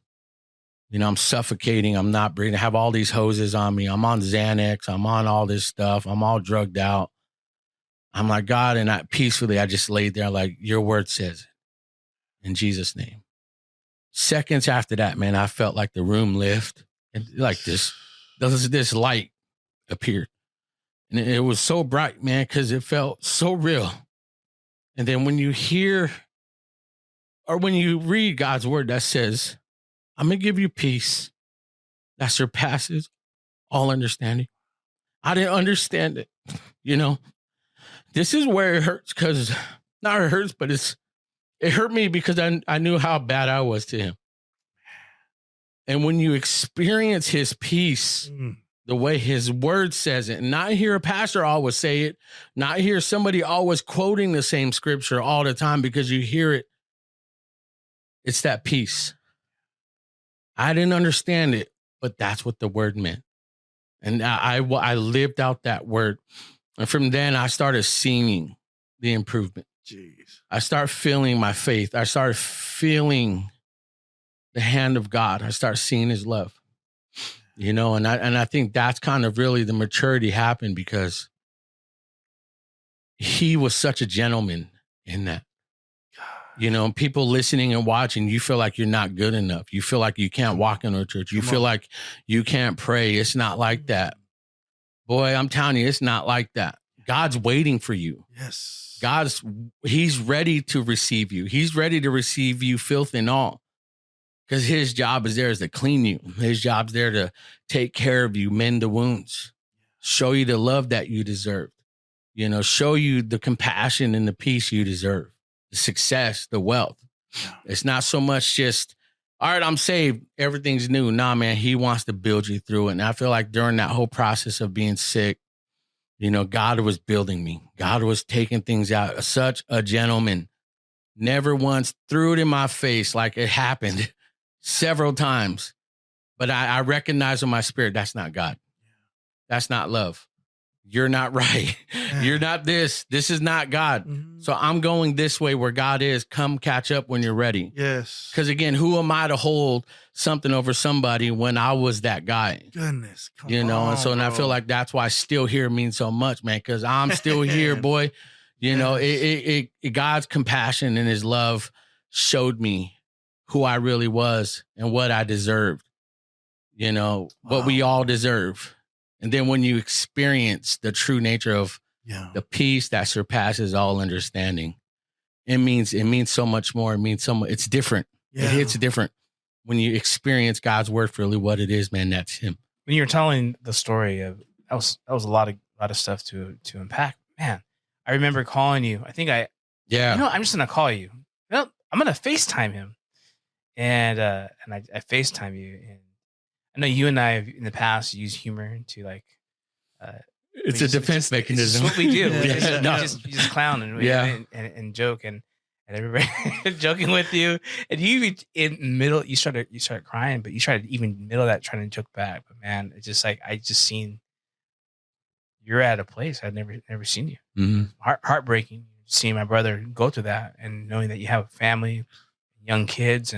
you know, I'm suffocating. I'm not breathing. I have all these hoses on me. I'm on Xanax. I'm on all this stuff. I'm all drugged out. I'm like, God, and I just laid there like, your word says it. In Jesus' name. Seconds after that, man, I felt like the room lift and like this light appeared. And it was so bright, man, because it felt so real. And then when you hear or when you read God's word that says, I'm going to give you peace that surpasses all understanding. I didn't understand it. You know, this is where it hurts because not it hurts, but it hurt me because I knew how bad I was to him. And when you experience his peace, the way his word says it, and not hear a pastor always say it, not hear somebody always quoting the same scripture all the time because you hear it. It's that peace. I didn't understand it, but that's what the word meant. And I lived out that word. And from then I started seeing the improvement. Jeez. I started feeling my faith. I started feeling the hand of God. I started seeing his love. You know, and I think that's kind of really the maturity happened because he was such a gentleman in that. You know, people listening and watching, you feel like you're not good enough. You feel like you can't walk in a church. You feel like you can't pray. It's not like that. Boy, I'm telling you, it's not like that. God's waiting for you. Yes. He's ready to receive you. He's ready to receive you, filth and all. Because his job is to clean you. His job's there to take care of you, mend the wounds, show you the love that you deserve, you know, show you the compassion and the peace you deserve, the success, the wealth. Yeah. It's not so much just, all right, I'm saved, everything's new. Nah, man, he wants to build you through it. And I feel like during that whole process of being sick, you know, God was building me. God was taking things out. Such a gentleman. Never once threw it in my face like it happened. Several times, but I recognize in my spirit, that's not God. That's not love. You're not right. You're not this. This is not God. Mm-hmm. So I'm going this way where God is. Come catch up when you're ready. Yes. Because again, who am I to hold something over somebody when I was that guy? Goodness. You know, and so, and I feel like that's why still here means so much, man, because I'm still here, boy. You know, God's compassion and his love showed me who I really was and what I deserved, you know, what we all deserve. And then when you experience the true nature of the peace that surpasses all understanding, it means so much more. It means so much. It's different. Yeah. It hits different when you experience God's word for really what it is, man. That's him. When you're telling the story of that was a lot of stuff to unpack, man. I remember calling you. I think I'm just gonna call you. I'm gonna FaceTime him. And I FaceTime you, and I know you and I have in the past used humor to like. It's a defense mechanism. It's what we do. You just clown and joke, and everybody joking with you. And you in the middle, you started crying, but you tried to even middle of that trying to joke back. But man, it's just like I just seen you're at a place I'd never seen you. Mm-hmm. Heartbreaking seeing my brother go through that, and knowing that you have a family, young kids,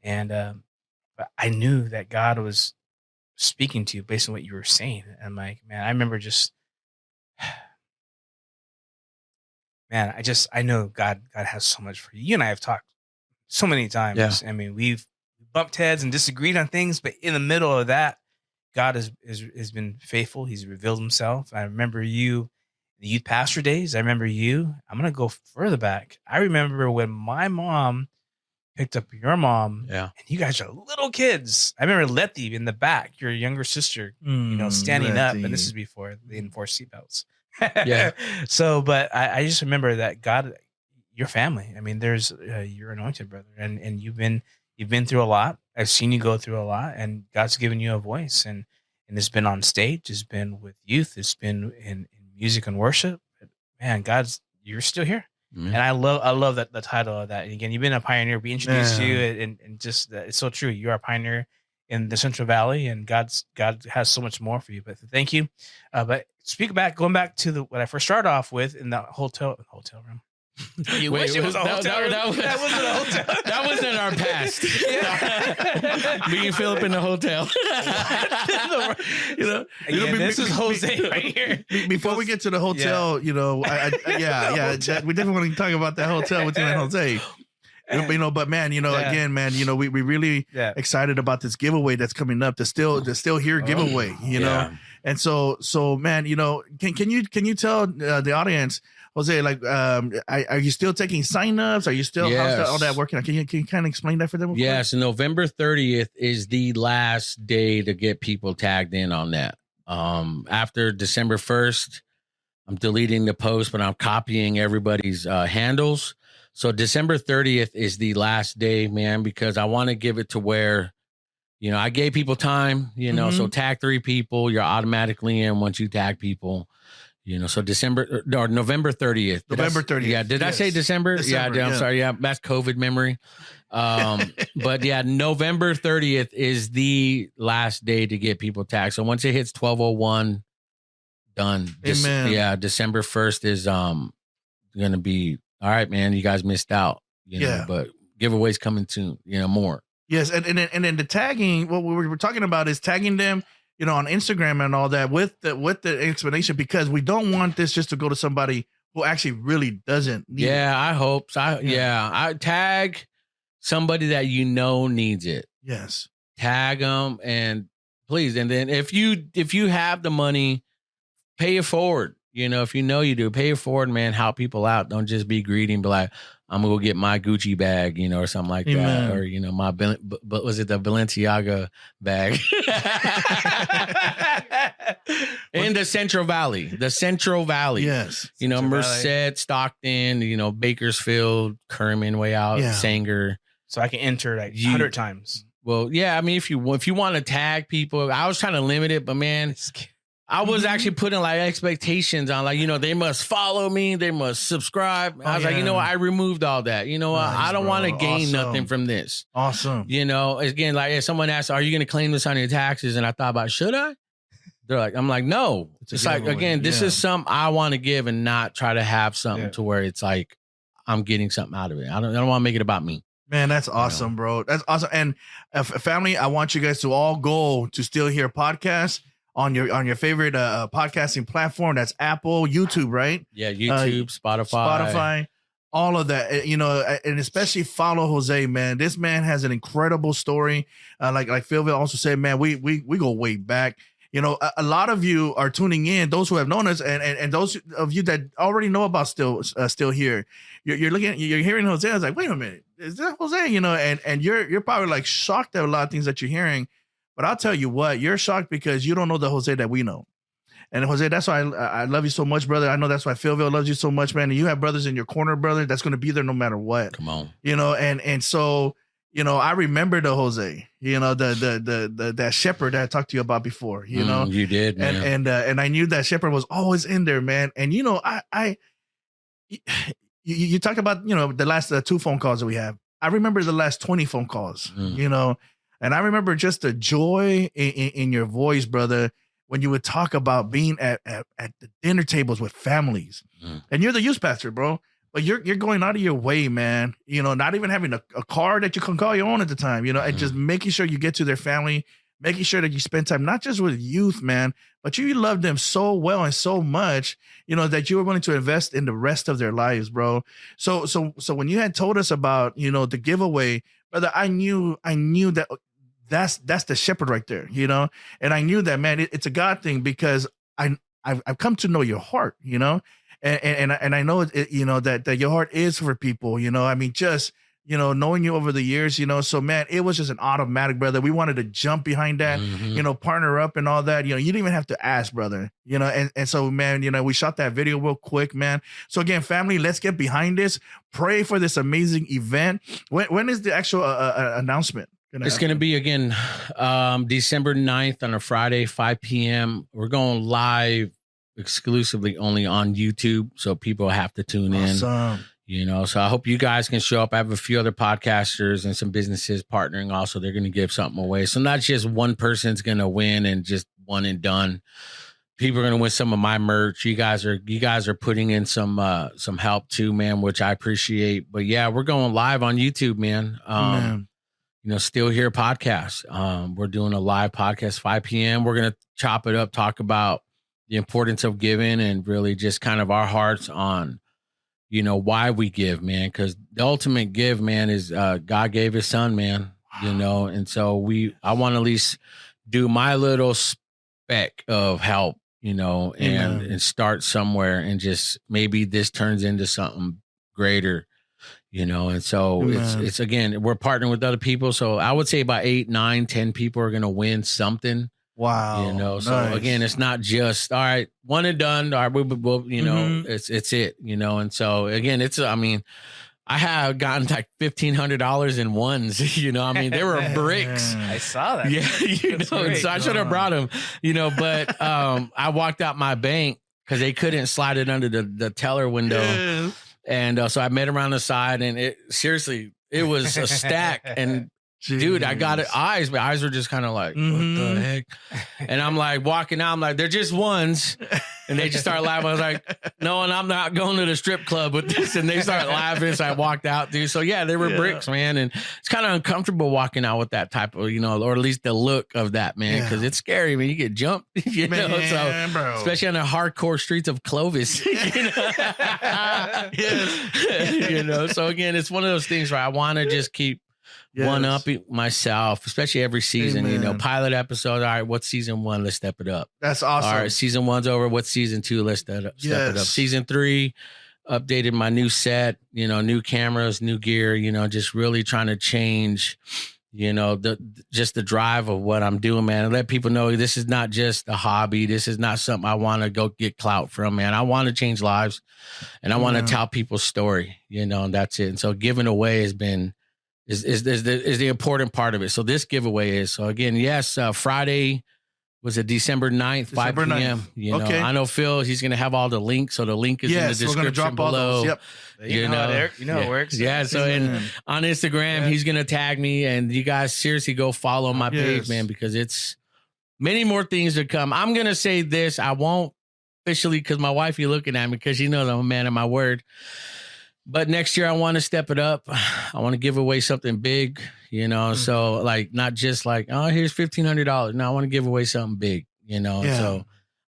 but I knew that God was speaking to you based on what you were saying. And I'm like, man, I remember I know God has so much for you. You and I have talked so many times. Yeah. I mean, we've bumped heads and disagreed on things, but in the middle of that, God has been faithful. He's revealed himself. I remember you, the youth pastor days. I remember you. I'm going to go further back. I remember when my mom picked up your mom, and you guys are little kids. I remember Letty in the back, your younger sister, standing up, and this is before they enforced seatbelts. Yeah. So, but I just remember that God, your family. I mean, there's your anointed brother, and you've been through a lot. I've seen you go through a lot, and God's given you a voice, and it's been on stage, it's been with youth, it's been in music and worship. But man, you're still here. Mm-hmm. And I love that the title of that. And again, you've been a pioneer. We introduced you, and just it's so true. You are a pioneer in the Central Valley, and God has so much more for you. But thank you. But going back to what I first started off with in the hotel room. You wish it was a hotel room. That wasn't a hotel. That was in our past. Me and Philip in the hotel. This is Jose right here. Before we get to the hotel, we definitely want to talk about that hotel with you and Jose. But man, again, man, we really excited about this giveaway that's coming up. The still here giveaway, and so man, can you tell the audience, Jose, like, are you still taking signups? Are you still how's all that working? Can you kind of explain that for them? Yes, November 30th is the last day to get people tagged in on that. After December 1st, I'm deleting the post, but I'm copying everybody's handles. So December 30th is the last day, man, because I want to give it to where, I gave people time, so tag 3 people, you're automatically in once you tag people, so December or November 30th. November 30th. Yeah. Did I say December? Yeah. I'm sorry. Yeah. That's COVID memory. But yeah, November 30th is the last day to get people tagged. So once it hits 12:01, done. Amen. December 1st is gonna be all right, man. You guys missed out, but giveaways coming soon, more. Yes, and then the tagging, what we were talking about is tagging them, on Instagram and all that with the explanation, because we don't want this just to go to somebody who actually really doesn't need it. I hope so. I tag somebody that needs it. Yes. Tag them, and please, and then if you have the money, pay it forward. If you do, pay it forward, man. Help people out. Don't just be greedy and be like, I'm gonna go get my Gucci bag, or something like Amen. that, or my but was it the Balenciaga bag in the Central Valley? The Central Valley, yes. Merced, Stockton, Bakersfield, Kerman, way out, Sanger. So I can enter like 100 times. Well, yeah. I mean, if you want to tag people, I was trying to limit it, but man. I was actually putting like expectations on, like, they must follow me, they must subscribe. I was like, I removed all that. Nice, I don't want to gain nothing from this. Awesome. Again, like if someone asks, are you going to claim this on your taxes? And I thought about, should I? I'm like, no. It's like, again, this is something I want to give and not try to have something to where it's like I'm getting something out of it. I don't want to make it about me. Man, that's awesome, bro. That's awesome. And family, I want you guys to all go to Still Here Podcast on your favorite podcasting platform. That's Apple, YouTube, right? Yeah, YouTube, Spotify, all of that. And especially follow Jose, man. This man has an incredible story. Like PhillVill also said, man, we go way back. A lot of you are tuning in, those who have known us, and those of you that already know about Still Here. You're hearing Jose. I was like, wait a minute, is that Jose? And you're probably like shocked at a lot of things that you're hearing. But I'll tell you what, you're shocked because you don't know the Jose that we know. And Jose, that's why I love you so much, brother. I know that's why PhillVill loves you so much, man. And you have brothers in your corner, brother, that's going to be there no matter what. Come on. And so, I remember the Jose, that shepherd that I talked to you about before, You did, man. And I knew that shepherd was always in there, man. And, you talk about, the last 2 phone calls that we have. I remember the last 20 phone calls, And I remember just the joy in your voice, brother, when you would talk about being at the dinner tables with families. And you're the youth pastor, bro. But you're going out of your way, man. Not even having a car that you can call your own at the time, and just making sure you get to their family, making sure that you spend time, not just with youth, man, but you love them so well and so much, that you were willing to invest in the rest of their lives, bro. So when you had told us about, the giveaway, brother, I knew that that's the shepherd right there, and I knew that, man, it's a God thing, because I've come to know your heart, and I know that your heart is for people, I mean, just knowing you over the years, so man, it was just an automatic, brother. We wanted to jump behind that, partner up and all that, you didn't even have to ask, brother, and so, man, we shot that video real quick, man. So again, family, let's get behind this, pray for this amazing event. When is the actual announcement? It's going to be, again, December 9th on a Friday, 5 p.m. We're going live exclusively only on YouTube, so people have to tune in. So I hope you guys can show up. I have a few other podcasters and some businesses partnering also. They're going to give something away. So not just one person's going to win and just one and done. People are going to win some of my merch. You guys are putting in some help too, man, which I appreciate. But yeah, we're going live on YouTube, man. Still Here podcast. We're doing a live podcast, 5 p.m. We're going to chop it up, talk about the importance of giving and really just kind of our hearts on, why we give, man. Because the ultimate give, man, is God gave his son, man, and so I want to at least do my little speck of help, and start somewhere, and just maybe this turns into something greater. And so it's again, we're partnering with other people. So I would say about 8, 9, 10 people are going to win something. Wow. So again, it's not just, all right, one and done. All right, we'll it's it, and so again, I have gotten like $1,500 in ones. You know, I mean, there were bricks. I saw that. Yeah, you know. great. So I should have brought them. You know, but I walked out my bank because they couldn't slide it under the teller window, and so I made them around the side, and it was a stack. And dude, I got it. My eyes were just kind of like, what the heck? And I'm like walking out. I'm like, they're just ones. And they just start laughing. I was like, no, and I'm not going to the strip club with this. And they start laughing. So I walked out, dude. So yeah, they were bricks, man. And it's kind of uncomfortable walking out with that type of, you know, or at least the look of that, man. Because it's scary, man. You get jumped, you know. So bro. especially on the hardcore streets of Clovis, you know. You know. So again, it's one of those things where I want to just keep one up myself, especially every season. You know, pilot episode. All right, what's season 1? Let's step it up. That's awesome. All right, season 1's over. What's season 2? Let's step it up. Season 3, updated my new set. You know, new cameras, new gear. You know, just really trying to change. You know, the drive of what I'm doing, man, and let people know this is not just a hobby. This is not something I want to go get clout from, man. I want to change lives, and I want to tell people's story. You know, and that's it. And so, giving away has been. Is the important part of it. So this giveaway is, so again, yes, Friday was it December 9th, 5 p.m. 9th. You know, I know Phil, he's going to have all the links. So the link is in the description we're drop below. All those. Yep. You know how it works. Yeah. So on Instagram, he's going to tag me, and you guys seriously go follow my page, man, because it's many more things to come. I'm going to say this. I won't officially, because my wife, you looking at me because she knows I'm a man of my word. But next year, I want to step it up. I want to give away something big, you know. So, like, not just like, oh, here's $1,500. No, I want to give away something big, you know. So,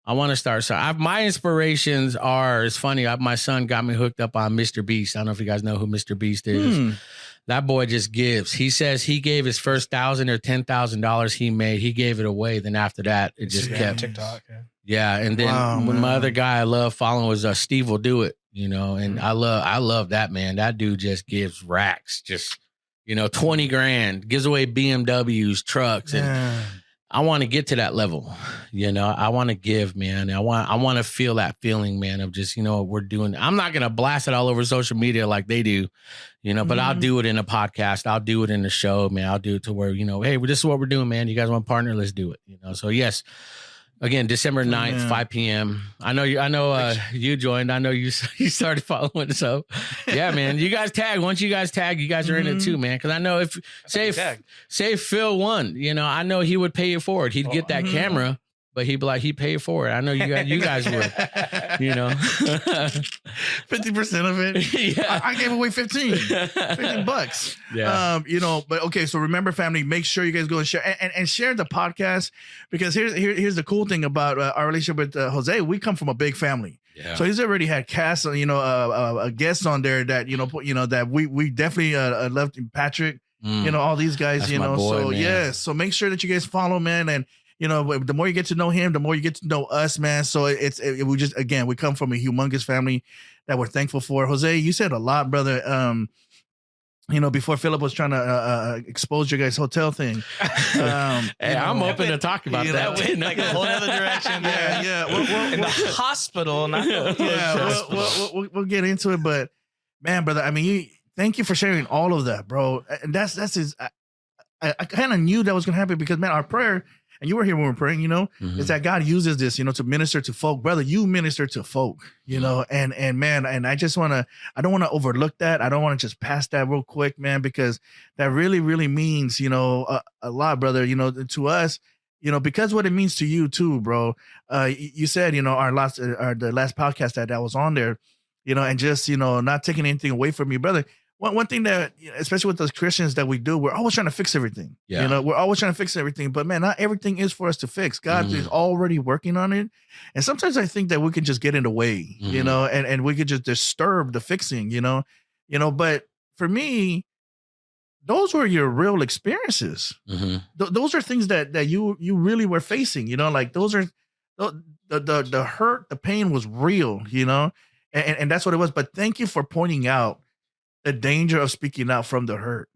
I want to start. So, my inspirations are, it's funny, my son got me hooked up on Mr. Beast. I don't know if you guys know who Mr. Beast is. That boy just gives. He says he gave his first $1,000 or $10,000 he made. He gave it away. Then after that, it just kept. TikTok. Yeah. And then when my other guy I love following was Steve Will Do It. You know, and I love that, man. That dude just gives racks, just, you know, 20 grand, gives away BMWs, trucks. And I want to get to that level. You know, I want to give, man. I want to feel that feeling, man, of just, you know, what we're doing. I'm not going to blast it all over social media like they do, you know, but I'll do it in a podcast. I'll do it in the show, man. I'll do it to where, you know, hey, this is what we're doing, man. You guys want to partner? Let's do it. You know, so yes. Again, December 9th, 5 p.m. I know you joined. I know you started following. So, yeah, man, you guys tag. Once you guys tag, you guys are in it too, man. Because I know if say Phil won, you know, I know he would pay it forward. He'd get that camera, but he'd be like, he paid for it. I know you guys would, you know. 50% of it. Yeah. I gave away $15. Yeah. You know, but okay. So remember, family, make sure you guys go and share and share the podcast, because here's the cool thing about our relationship with Jose. We come from a big family. Yeah. So he's already had cast, you know, a guest on there that, you know, that we definitely loved Patrick, you know, all these guys, you know, boy, so man. Yes. So make sure that you guys follow, man. And, you know, the more you get to know him, the more you get to know us, man. So we just, again, we come from a humongous family that we're thankful for. Jose, you said a lot, brother. You know, before Philip was trying to expose your guys' hotel thing. Hey, I'm open to talk about that. Went like a whole other direction. Yeah. In the hospital. We'll get into it. But, man, brother, I mean, thank you for sharing all of that, bro. And that's his. I kind of knew that was going to happen because, man, our prayer, and you were here when we were praying, you know, is that God uses this, you know, to minister to folk. Brother, you minister to folk, you know, and man, and I don't want to overlook that. I don't want to just pass that real quick, man, because that really, really means, you know, a lot, brother, you know, to us, you know, because what it means to you too, bro. You said, you know, the last podcast that was on there, you know, and just, you know, not taking anything away from you, brother. One thing that, especially with those Christians that we do, we're always trying to fix everything. Yeah. You know, we're always trying to fix everything, but man, not everything is for us to fix. God is already working on it. And sometimes I think that we can just get in the way, you know, and we could just disturb the fixing, you know, but for me, those were your real experiences. Those are things that you really were facing, you know, like those are the hurt, the pain was real, you know, and that's what it was. But thank you for pointing out the danger of speaking out from the hurt,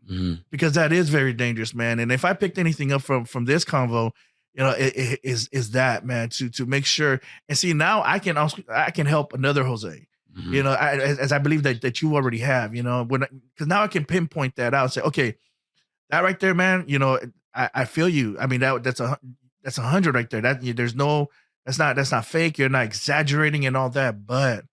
because that is very dangerous, man. And if I picked anything up from this convo, you know, it is that, man, to make sure. And see, now I can help another Jose, you know, as I believe that you already have, you know, because now I can pinpoint that out and say, okay, that right there, man, you know, I feel you. I mean, that's 100 right there. That's not fake. You're not exaggerating and all that, but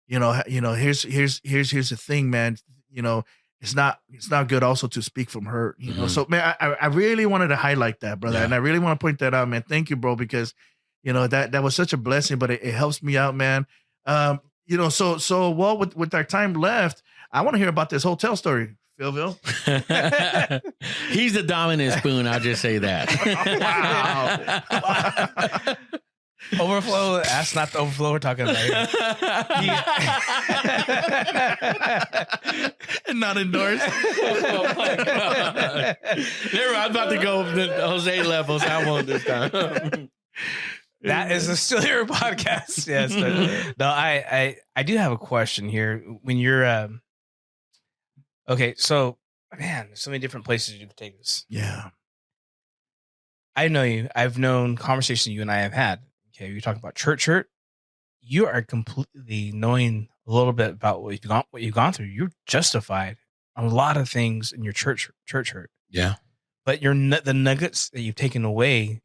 you know, here's the thing, man, you know, it's not good also to speak from hurt, you know? So man, I really wanted to highlight that, brother. And I really want to point that out, man. Thank you, bro, because you know, that was such a blessing, but it helps me out, man. You know, so well, with our time left, I want to hear about this hotel story, PhillVill. He's the dominant spoon. I'll just say that. Wow. Overflow. That's not the overflow we're talking about here. Not endorsed. Oh my God. I'm about to go the Jose levels. I won't this time. That is a Still Here podcast. Yes. No, I do have a question here. When you're okay, so man, there's so many different places you could take this. Yeah. I know you. I've known conversations you and I have had. Okay, you're talking about church hurt. You are completely knowing a little bit about what you've gone through. You're justified on a lot of things in your church hurt. Yeah. But the nuggets that you've taken away,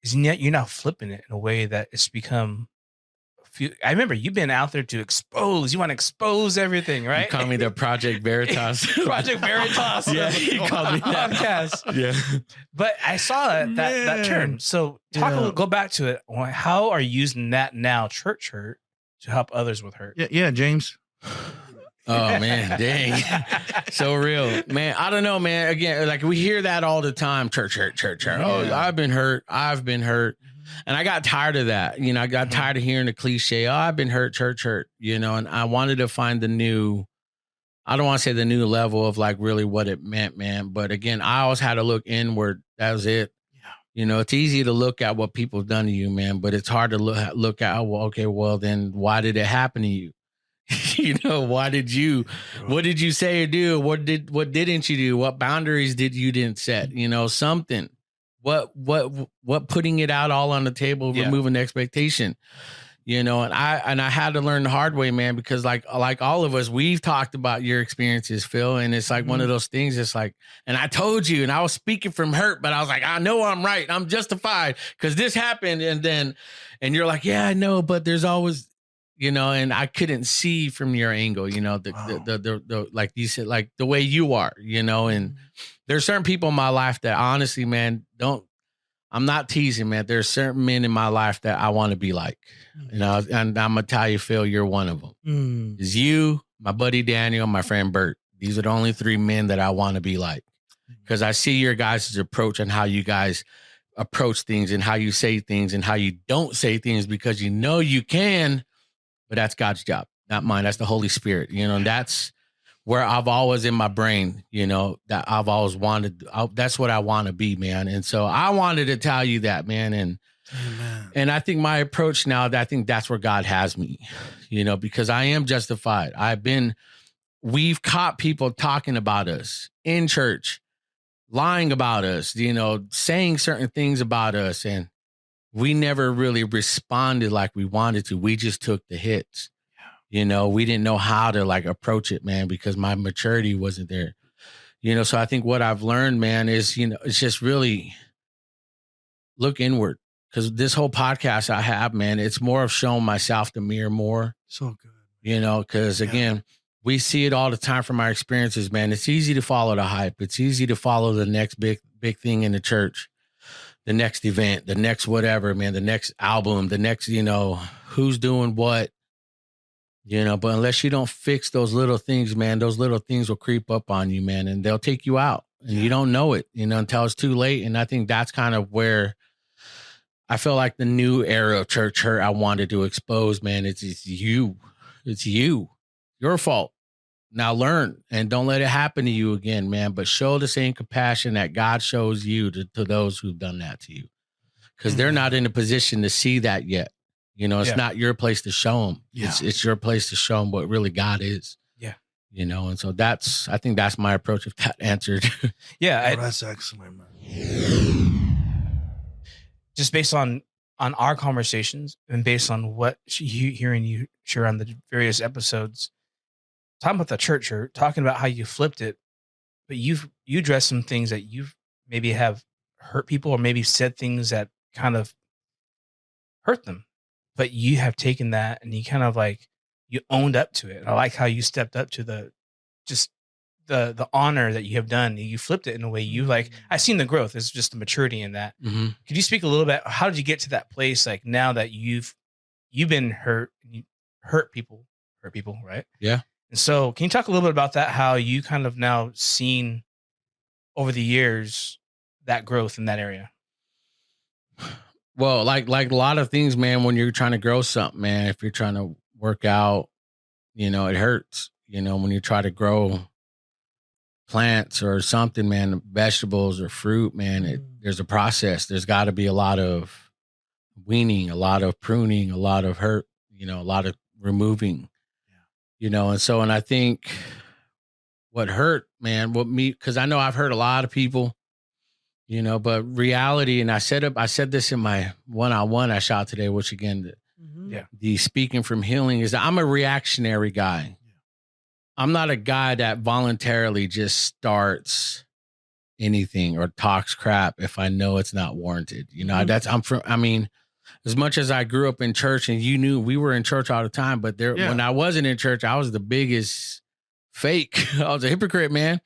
is yet you're now flipping it in a way that it's become. I remember you've been out there to expose. You want to expose everything, right? You call me the Project Veritas. Project Veritas. Yeah, he called me that. Podcast. Yeah. But I saw that turn. So go back to it. How are you using that now, church hurt, to help others with hurt? Yeah, James. Oh man, dang. So real. Man, I don't know, man. Again, like we hear that all the time. Church hurt. Yeah. Oh, I've been hurt. And I got tired of that. You know, I got tired of hearing the cliche, oh, I've been hurt, church hurt, you know, and I wanted to find I don't want to say the new level of like really what it meant, man. But again, I always had to look inward. That was it. Yeah. You know, it's easy to look at what people have done to you, man, but it's hard to look at, well, okay, well, then why did it happen to you? You know, what did you say or do? What didn't you do? What boundaries didn't set? You know, something. What putting it out all on the table, removing the expectation, you know, and I had to learn the hard way, man, because like all of us, we've talked about your experiences, Phil, and it's like one of those things. It's like, and I told you, and I was speaking from hurt, but I was like, I know I'm right. I'm justified because this happened. And you're like, yeah, I know, but there's always, you know, and I couldn't see from your angle, you know, the like you said, like the way you are, you know, and there's certain people in my life that honestly, man, I'm not teasing, man. There's certain men in my life that I want to be like, you know, and I'm going to tell you, Phil, you're one of them. It's you, my buddy Daniel, my friend Bert. These are the only three men that I want to be like, because I see your guys' approach and how you guys approach things and how you say things and how you don't say things because you know you can, but that's God's job, not mine. That's the Holy Spirit, you know, and that's where I've always in my brain, you know, that I've always wanted. That's what I want to be, man. And so I wanted to tell you that, man. And I think my approach now, I think that's where God has me, you know, because I am justified. We've caught people talking about us in church, lying about us, you know, saying certain things about us. And we never really responded like we wanted to. We just took the hits. You know, we didn't know how to like approach it, man, because my maturity wasn't there. You know, so I think what I've learned, man, is, you know, it's just really look inward, because this whole podcast I have, man, it's more of showing myself the mirror more. So good. You know, because again, we see it all the time from our experiences, man. It's easy to follow the hype. It's easy to follow the next big thing in the church, the next event, the next whatever, man, the next album, the next, you know, who's doing what. You know, but unless you don't fix those little things, man, those little things will creep up on you, man, and they'll take you out and you don't know it, you know, until it's too late. And I think that's kind of where I feel like the new era of church hurt I wanted to expose, man. It's you. It's you. Your fault. Now learn and don't let it happen to you again, man, but show the same compassion that God shows you to those who've done that to you, because they're not in a position to see that yet. You know, it's not your place to show them. Yeah. It's your place to show them what really God is. Yeah. You know, and so I think that's my approach, if that answered. Yeah. That's excellent, man. Just based on on our conversations and based on what hearing you share on the various episodes, talking about the church or talking about how you flipped it, but you addressed some things that you've maybe have hurt people or maybe said things that kind of hurt them, but you have taken that and you kind of like, you owned up to it. I like how you stepped up to the honor that you have done. You flipped it in a way you like, I've seen the growth. It's just the maturity in that. Mm-hmm. Could you speak a little bit? How did you get to that place? Like now that you've been hurt, you hurt people, right? Yeah. And so can you talk a little bit about that? How you kind of now seen over the years that growth in that area? Well, like a lot of things, man, when you're trying to grow something, man, if you're trying to work out, it hurts, when you try to grow plants or something, man, vegetables or fruit, man, there's a process. There's got to be a lot of weaning, a lot of pruning, a lot of hurt, a lot of removing, and I think what hurt, man, because I know I've hurt a lot of people, but reality, and I said this in my one-on-one I shot today, which again, the speaking from healing is that I'm a reactionary guy. I'm not a guy that voluntarily just starts anything or talks crap if I know it's not warranted. As much as I grew up in church and you knew we were in church all the time, but when I wasn't in church, I was the biggest fake. I was a hypocrite, man.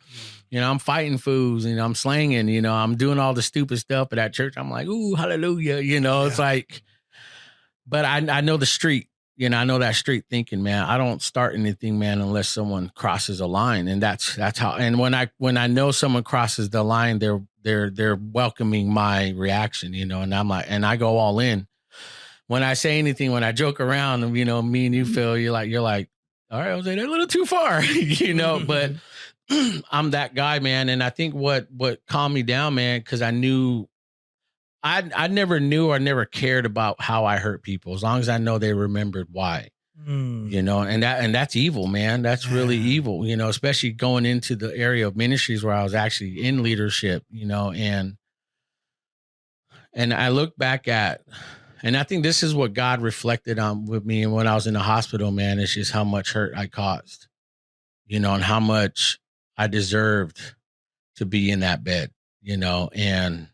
I'm fighting fools and I'm slanging, I'm doing all the stupid stuff at that church. I'm like, ooh, hallelujah. It's like, but I know the street. I know that street thinking, man. I don't start anything, man, unless someone crosses a line, and that's how. And when I know someone crosses the line, they're welcoming my reaction, and I'm like, and I go all in. When I say anything, when I joke around, me and you, Phil, you're like, all right, Jose, they're a little too far, But I'm that guy, man. And I think what calmed me down, man, because I knew. I never knew or never cared about how I hurt people as long as I know they remembered why, and that's evil, man. That's really evil, especially going into the area of ministries where I was actually in leadership, and I look back at, and I think this is what God reflected on with me. And when I was in the hospital, man, it's just how much hurt I caused, and how much I deserved to be in that bed, and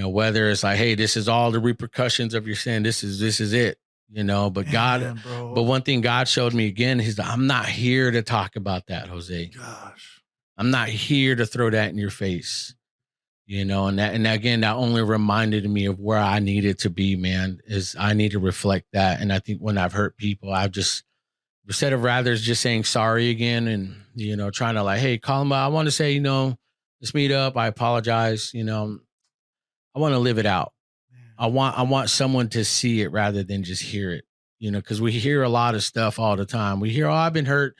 whether it's like, hey, this is all the repercussions of your sin. This is it, but God, but one thing God showed me again is that I'm not here to talk about that, Jose. Gosh, I'm not here to throw that in your face, and that only reminded me of where I needed to be, man, is I need to reflect that. And I think when I've hurt people, I've just, instead of rather just saying sorry again and, trying to like, hey, call them out. I want to say, let's meet up. I apologize. I want to live it out. I want someone to see it rather than just hear it, because we hear a lot of stuff all the time. We hear, oh, I've been hurt,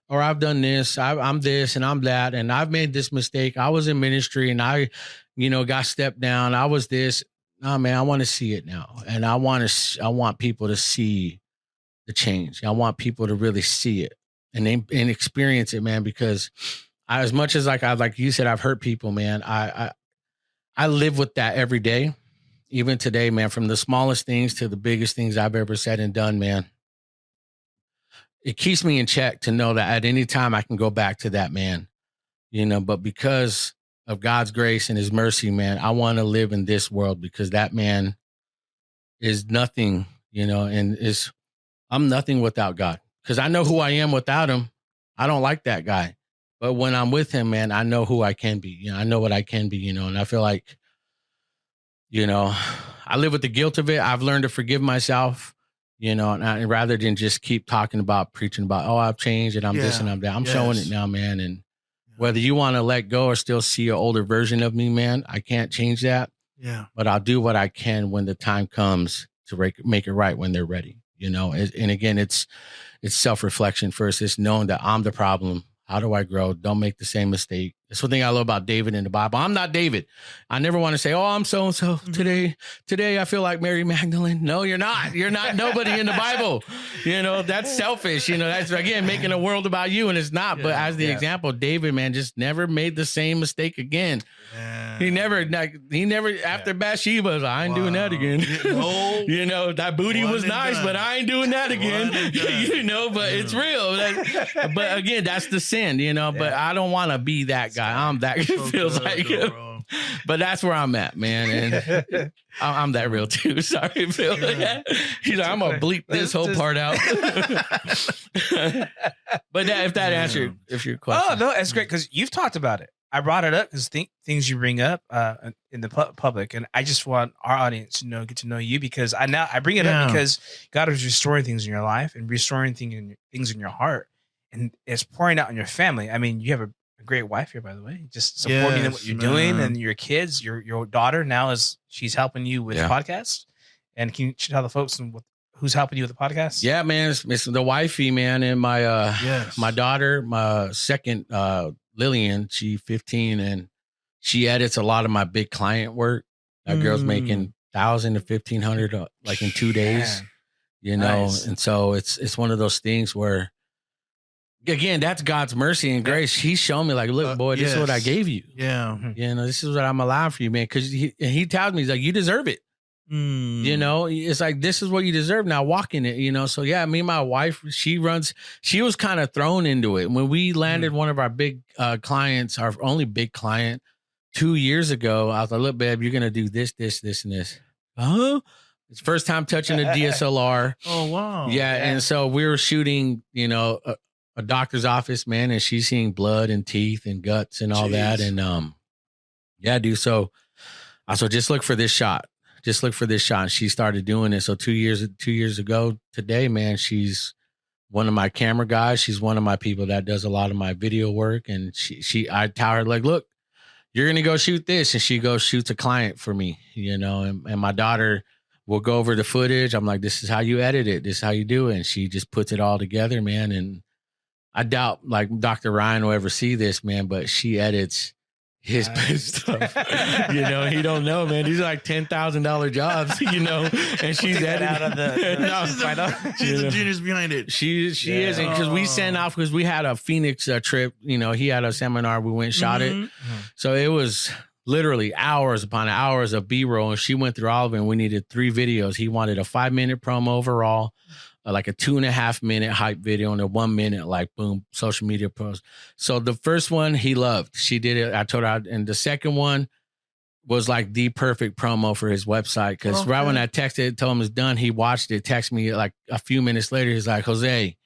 or I've done this, I'm this and I'm that, and I've made this mistake. I was in ministry and I, got stepped down. I was this. No, man, I want to see it now. And I want people to see the change. I want people to really see it and experience it, man, because as much as like you said, I've hurt people, man. I live with that every day, even today, man, from the smallest things to the biggest things I've ever said and done, man. It keeps me in check to know that at any time I can go back to that man, but because of God's grace and his mercy, man, I want to live in this world because that man is nothing, and I'm nothing without God because I know who I am without him. I don't like that guy. But when I'm with him, man, I know who I can be. I know what I can be, and I feel like, I live with the guilt of it. I've learned to forgive myself, and rather than just keep preaching about, oh, I've changed and I'm this and I'm that. I'm showing it now, man. And whether you want to let go or still see an older version of me, man, I can't change that. Yeah. But I'll do what I can when the time comes to make it right when they're ready, And again, it's self-reflection first. It's knowing that I'm the problem. How do I grow? Don't make the same mistake. That's one thing I love about David in the Bible. I'm not David. I never want to say, oh, I'm so-and-so today. Today, I feel like Mary Magdalene. No, you're not. You're not nobody in the Bible. You know, that's selfish. You know, that's, again, making a world about you, and it's not. But as the example, David, man, just never made the same mistake again. Yeah. He never, after Bathsheba, I ain't doing that again. No. You know, that booty was nice, but I ain't doing that again. You know, but it's real. But again, that's the sin, you know, but I don't want to be that guy. I'm that guy. It feels like, bro. But that's where I'm at, man. And I'm that real too. Sorry, Phil. He's like, I'm going to bleep this whole part out. But if that answered your question. Oh, no, that's great because you've talked about it. I brought it up because things you bring up in the public, and I just want our audience to get to know you because I bring it up because God is restoring things in your life and restoring things in your heart, and it's pouring out in your family. I mean, you have a great wife here, by the way, just supporting what you're doing, and your kids, your daughter now she's helping you with podcasts. And can you tell the folks who's helping you with the podcast? Yeah, man, it's the wifey, man, and my daughter, my second. Lillian, she's 15, and she edits a lot of my big client work. That girl's making $1,000 to $1,500 like in 2 days, you know. Nice. And so it's one of those things where, again, that's God's mercy and grace. He's shown me like, look, boy, this is what I gave you. Yeah, you know, this is what I'm allowing for you, man. Because he tells me, he's like, you deserve it. You know, it's like, this is what you deserve. Now walk in it, you know? So yeah, me and my wife, she was kind of thrown into it. When we landed one of our big clients, our only big client 2 years ago, I was like, look, babe, you're going to do this, this, this, and this. Huh? It's first time touching a DSLR. Oh, wow. Yeah. And so we were shooting, you know, a doctor's office, man, and she's seeing blood and teeth and guts and all that. And yeah, dude. So I said, just look for this shot. Just look for this shot. And she started doing it. So 2 years ago today, man, she's one of my camera guys. She's one of my people that does a lot of my video work. And I tell her, like, look, you're going to go shoot this. And she goes, shoots a client for me, you know, and my daughter will go over the footage. I'm like, this is how you edit it. This is how you do it. And she just puts it all together, man. And I doubt like Dr. Ryan will ever see this, man, but she edits his best stuff. You know, he don't know, man. These are like $10,000 jobs, you know, and she's out of the she's a genius behind it. She is, and because we sent off, because we had a Phoenix trip, you know, he had a seminar, we went and shot it. So it was literally hours upon hours of B-roll, and she went through all of it, and we needed 3 videos. He wanted a 5-minute promo overall, like a 2.5-minute hype video, and a 1 minute, like, boom, social media post. So the first one he loved. She did it. I told her, and the second one was like the perfect promo for his website. Because right when I texted, told him it's done, he watched it, texted me like a few minutes later. He's like, Jose,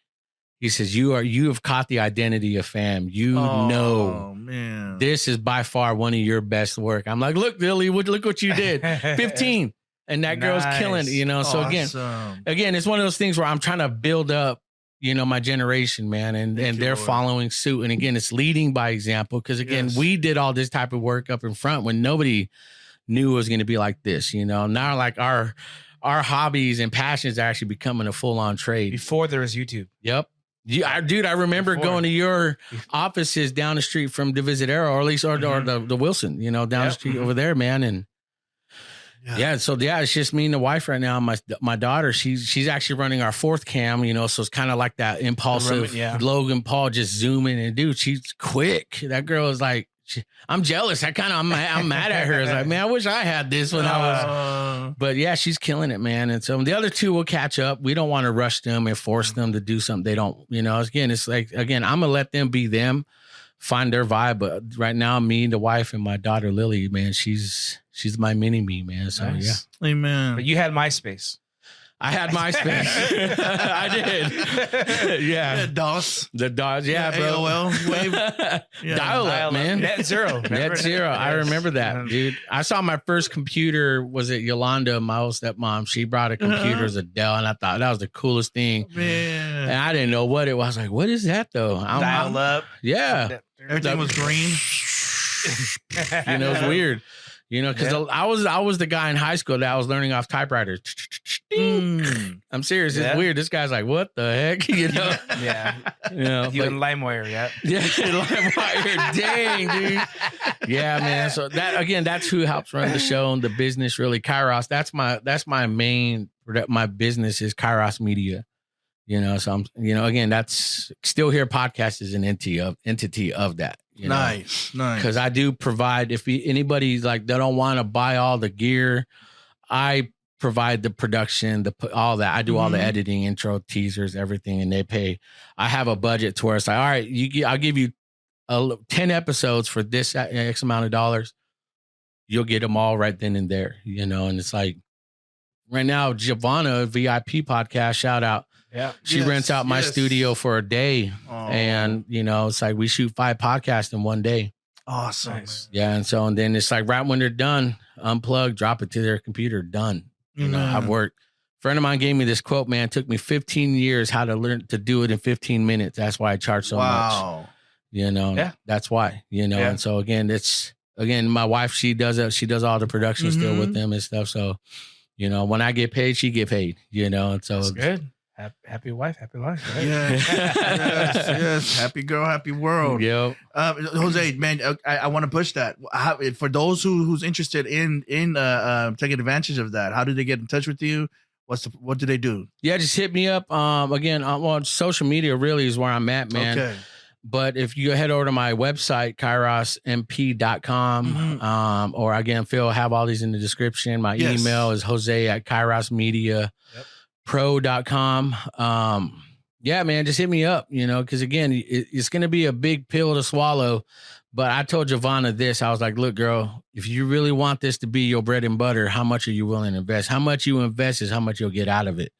he says, you have caught the identity of fam. You know, man, this is by far one of your best work. I'm like, look, Lily, look what you did. 15. And that girl's killing it, you know? So again, it's one of those things where I'm trying to build up, you know, my generation, man, and they're following suit. And again, it's leading by example. Cause again, we did all this type of work up in front when nobody knew it was going to be like this, you know? Now, like our hobbies and passions are actually becoming a full on trade. Before there was YouTube. Yep. Dude, I remember going to your offices down the street from Divisadero, or at least, or the Wilson, you know, down the street over there, man. And it's just me and the wife right now. My daughter, she's actually running our 4th cam, you know, so it's kind of like that impulsive Logan Paul just zooming, and dude, she's quick. That girl is like, I'm jealous. I'm mad at her. It's like, man, I wish I had this when I was, but yeah, she's killing it, man. And so the other 2 will catch up. We don't want to rush them and force them to do something they don't, you know. Again, it's like, I'm gonna let them be them, find their vibe. But right now, me, the wife, and my daughter Lily, man, she's my mini me, man. So nice. Yeah, amen. But you had MySpace. I had MySpace. I did. Yeah. DOS. The DOS. Yeah, bro. AOL. Wave. Dial up, man. Net zero. Net zero. I remember that, dude. I saw my first computer was at Yolanda, my old stepmom. She brought a computer as a Dell, and I thought that was the coolest thing. Man. And I didn't know what it was. I was like, what is that, though? Dial up. Yeah. Everything was green. You know, it's weird. You know, because I was the guy in high school that was learning off typewriters. I'm serious. It's Yeah. weird. This guy's like, what the heck? You know? Yeah. You know, You but- and LimeWire, yeah. yeah, LimeWire. Dang, dude. Yeah, man. So that again, that's who helps run the show and the business. Really, Kairos. That's my main. My business is Kairos Media. You know, so I'm. You know, again, that's Still Here Podcast is an entity of that. You know? Nice. Because I do provide. If anybody like they don't want to buy all the gear, I provide the production, all that. I do all the editing, intro, teasers, everything, and they pay. I have a budget to where it's like, all right, I'll give you 10 episodes for this X amount of dollars. You'll get them all right then and there, you know. And it's like right now, Giovanna VIP podcast, shout out. Yeah. She rents out my studio for a day, and you know, it's like we shoot 5 podcasts in one day. Awesome. Nice. Yeah, and then it's like right when they're done, unplug, drop it to their computer, done. You know, I've worked. A friend of mine gave me this quote, man. It took me 15 years how to learn to do it in 15 minutes. That's why I charge so much. You know, that's why, you know. And so again, my wife, she does it. She does all the production still with them and stuff. So, you know, when I get paid, she get paid, you know. And so That's good. Happy wife, happy life. Right? Yes. Happy girl, happy world. Yep. Jose, man, I want to push that. For those who's interested in taking advantage of that, how do they get in touch with you? What do they do? Yeah, just hit me up. Again, on social media really is where I'm at, man. Okay. But if you head over to my website, kairosmp.com, or again, Phil, have all these in the description. My email is jose@kairosmediapro.com. Yeah, man, just hit me up, you know, because again, it's going to be a big pill to swallow. But I told Giovanna this. I was like, look, girl, if you really want this to be your bread and butter, how much are you willing to invest? How much you invest is how much you'll get out of it.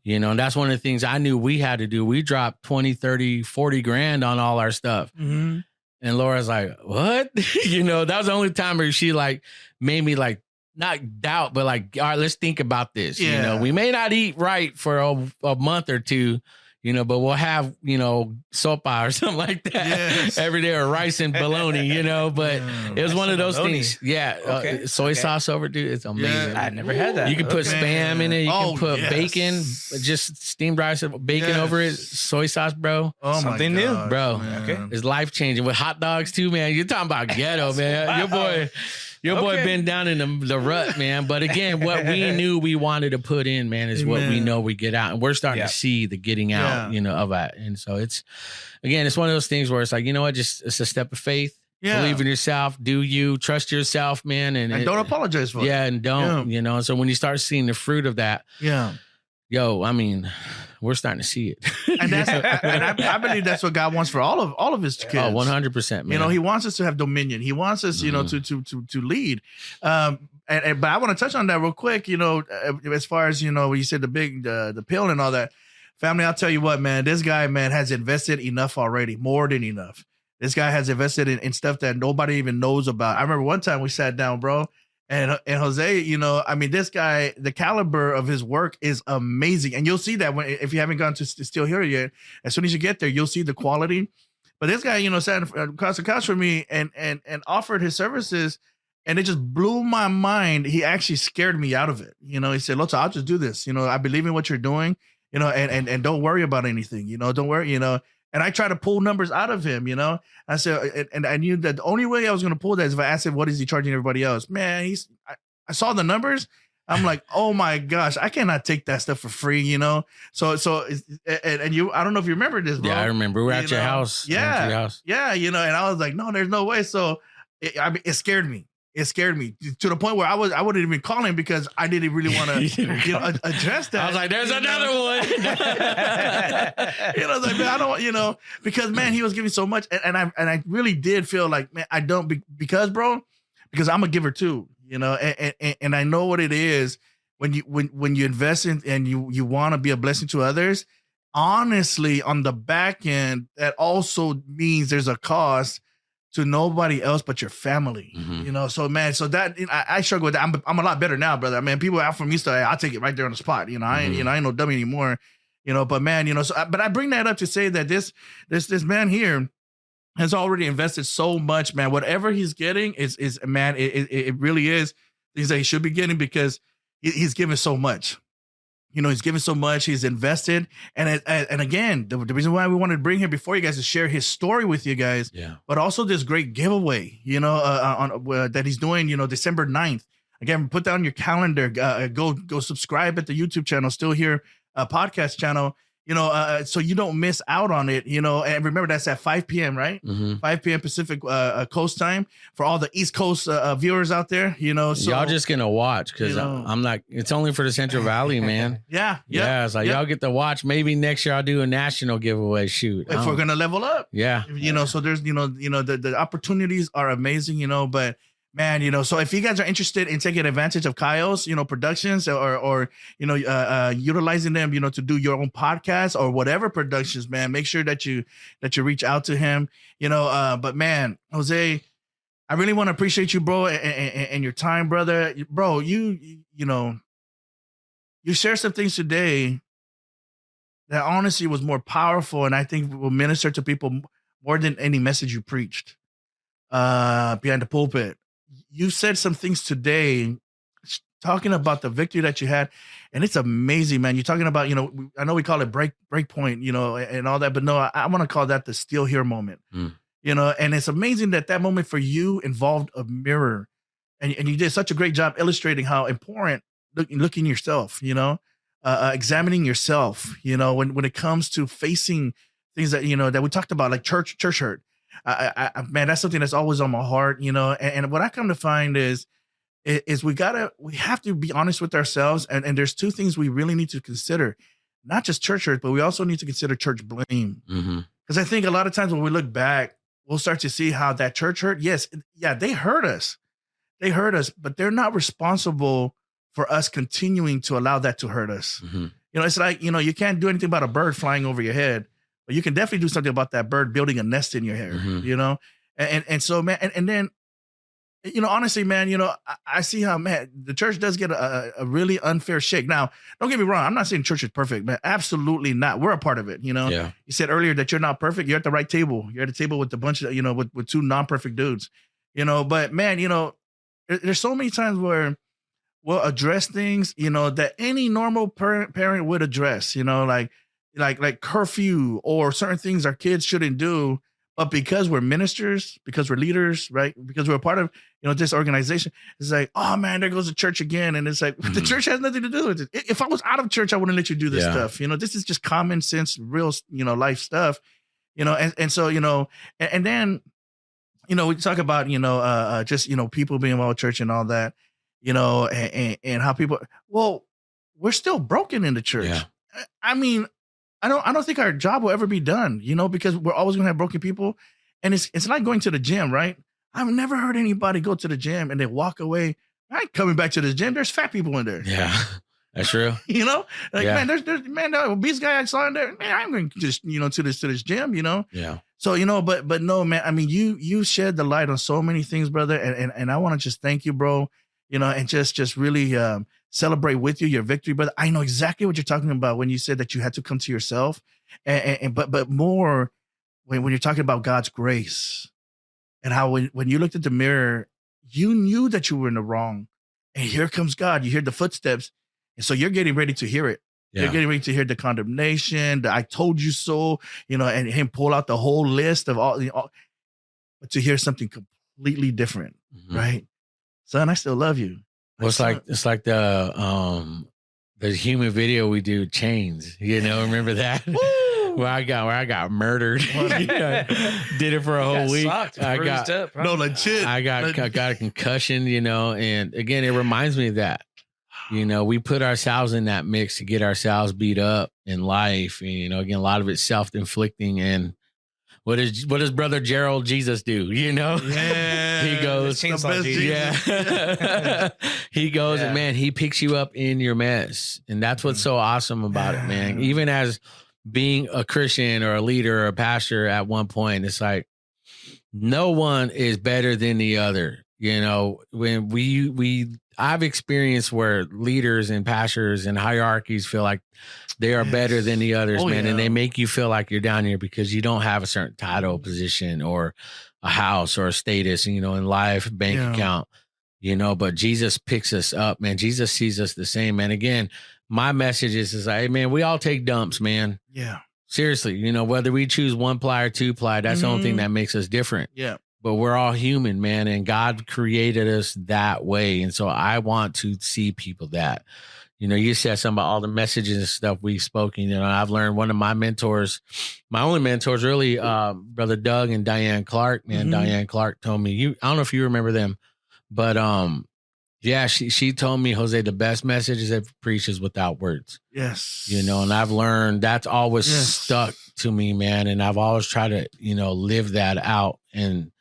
You know, and that's one of the things I knew we had to do. We dropped 20, 30, 40 grand on all our stuff. And Laura's like, what? You know, that was the only time where she like made me like, not doubt, but like, all right, let's think about this. Yeah. You know, we may not eat right for a month or two, you know, but we'll have, you know, sopa or something like that every day, or rice and bologna, you know, but it was one of those things. Yeah. Soy sauce over, dude. It's amazing. I never had that. You can put spam in it. You can put bacon, just steamed rice, bacon over it, soy sauce, bro. Oh, something my new, God, bro. man. Okay. It's life changing with hot dogs too, man. You're talking about ghetto, man. Your boy been down in the rut, man. But again, what we knew we wanted to put in, man, is what we know we get out. And we're starting to see the getting out, you know, of that. And so it's one of those things where it's like, you know what, just it's a step of faith. Believe in yourself. Do you trust yourself, man? And don't apologize for it. Yeah, and don't, you know. So when you start seeing the fruit of that, yo, I mean, we're starting to see it. And that's I believe that's what God wants for all of his kids. Oh, 100%, man. You know, he wants us to have dominion. He wants us, you know, to lead. But I want to touch on that real quick, you know, as far as, you know, you said the pill and all that. Family, I'll tell you what, man, this guy, man, has invested enough already, more than enough. This guy has invested in stuff that nobody even knows about. I remember one time we sat down, bro, and Jose, you know, I mean, this guy, the caliber of his work is amazing. And you'll see that if you haven't gone to Still Here yet, as soon as you get there, you'll see the quality. But this guy, you know, sat across the couch for me and offered his services, and it just blew my mind. He actually scared me out of it. You know, he said, Lotso, I'll just do this. You know, I believe in what you're doing, you know, and don't worry about anything, you know, don't worry, you know. And I try to pull numbers out of him, you know. I said, and I knew that the only way I was going to pull that is if I asked him, what is he charging everybody else? Man, I saw the numbers. I'm like, oh my gosh, I cannot take that stuff for free, you know. So and you, I don't know if you remember this, bro. Yeah, I remember. We were at your house. Yeah, you know. And I was like, no, there's no way. So it scared me. It scared me to the point where I wouldn't even call him because I didn't really want to, you know, address that. I was like, "There's another one." You know, like, man, I don't, you know, because man, he was giving so much, and I really did feel like, man, I don't because I'm a giver too, you know, and I know what it is when you invest in and you want to be a blessing to others. Honestly, on the back end, that also means there's a cost to nobody else but your family, you know? So, man, so that, you know, I struggle with that. I'm a lot better now, brother. I mean, people out from me, so I'll take it right there on the spot. You know, I ain't no dummy anymore, you know, but man, you know, so, but I bring that up to say that this man here has already invested so much, man. Whatever he's getting is man, it really is things that he should be getting because he's given so much. he's given so much, he's invested. And again, the reason why we wanted to bring him before you guys is share his story with you guys, but also this great giveaway, that he's doing, December 9th. Again, put down your calendar, go subscribe at the YouTube channel, Still Here podcast channel, so you don't miss out on it, and remember that's at 5 p.m., right? 5 p.m. Pacific Coast time for all the East Coast viewers out there, so y'all just gonna watch because I'm like, it's only for the Central Valley, man. Yeah. It's like y'all get to watch. Maybe next year I'll do a national giveaway shoot if we're gonna level up. So there's the opportunities are amazing, but man, so if you guys are interested in taking advantage of Kyle's, productions or utilizing them, to do your own podcast or whatever productions, man, make sure that you reach out to him, but man, Jose, I really want to appreciate you, bro, and your time, brother. Bro, you shared some things today that honestly was more powerful, and I think will minister to people more than any message you preached behind the pulpit. You said some things today talking about the victory that you had, and it's amazing, man. You're talking about, I know we call it break point, and all that, but no, I want to call that the Still Here moment, and it's amazing that moment for you involved a mirror, and you did such a great job illustrating how important looking yourself, examining yourself, when it comes to facing things that, that we talked about, like church hurt. Man, that's something that's always on my heart, and what I come to find is we have to be honest with ourselves. And there's two things we really need to consider, not just church hurt, but we also need to consider church blame. Because I think a lot of times when we look back, we'll start to see how that church hurt. They hurt us. But they're not responsible for us continuing to allow that to hurt us. It's like, you can't do anything about a bird flying over your head, but you can definitely do something about that bird building a nest in your hair, and so, man, and then, honestly, man, I see how, man, the church does get a really unfair shake. Now, don't get me wrong. I'm not saying church is perfect, man. Absolutely not. We're a part of it. You said earlier that you're not perfect. You're at the right table. You're at a table with a bunch of, with two non-perfect dudes, but man, there's so many times where we'll address things, that any normal parent would address, like curfew or certain things our kids shouldn't do. But because we're ministers, because we're leaders, right? Because we're a part of, this organization, it's like, oh man, there goes the church again. And it's like, the church has nothing to do with it. If I was out of church, I wouldn't let you do this stuff. This is just common sense, real, life stuff, and so, and then, we talk about, just, people being involved with church and all that, and how people, well, we're still broken in the church. Yeah. I mean, I don't think our job will ever be done, because we're always going to have broken people. And it's like going to the gym, right? I've never heard anybody go to the gym and they walk away. I ain't coming back to this gym. There's fat people in there. Yeah, that's true. Man, there's man, that obese guy I saw in there. Man, I'm going to just, to this gym, Yeah. So, but no, man, I mean, you shed the light on so many things, brother. And I want to just thank you, bro, and just really, celebrate with you your victory, brother. I know exactly what you're talking about when you said that you had to come to yourself, but more when you're talking about God's grace and how when you looked at the mirror, you knew that you were in the wrong, and here comes God. You hear the footsteps, and so you're getting ready to hear it. Yeah. You're getting ready to hear the condemnation, the "I told you so," and him pull out the whole list of all, but to hear something completely different, right? Son, I still love you. Well, it's like the human video we do, Chains. Remember that? where I got murdered. Did it for a whole week. I got legit. I got a concussion. And again, it reminds me of that. We put ourselves in that mix to get ourselves beat up in life. And, again, a lot of it's self-inflicting. And what does Brother Gerald Jesus do? Yeah, he goes, he goes, and man, he picks you up in your mess. And that's what's so awesome about it, man. Even as being a Christian or a leader or a pastor at one point, it's like no one is better than the other. When I've experienced where leaders and pastors and hierarchies feel like they are better than the others, man. Yeah. And they make you feel like you're down here because you don't have a certain title, position, or a house or a status, in life, bank account, but Jesus picks us up, man. Jesus sees us the same, man. Again, my message is like, hey, man, we all take dumps, man. Yeah. Seriously, you know, whether we choose 1 ply or 2 ply, that's the only thing that makes us different. Yeah. But we're all human, man, and God created us that way. And so I want to see people that, you know, you said something about all the messages and stuff we've spoken. You know, I've learned one of my mentors, my only mentors, really, Brother Doug and Diane Clark. Man, Diane Clark told me, I don't know if you remember them, but yeah, she told me, Jose, the best message is that preaches without words. Yes. You know, and I've learned that's always stuck to me, man. And I've always tried to, you know, live that out. And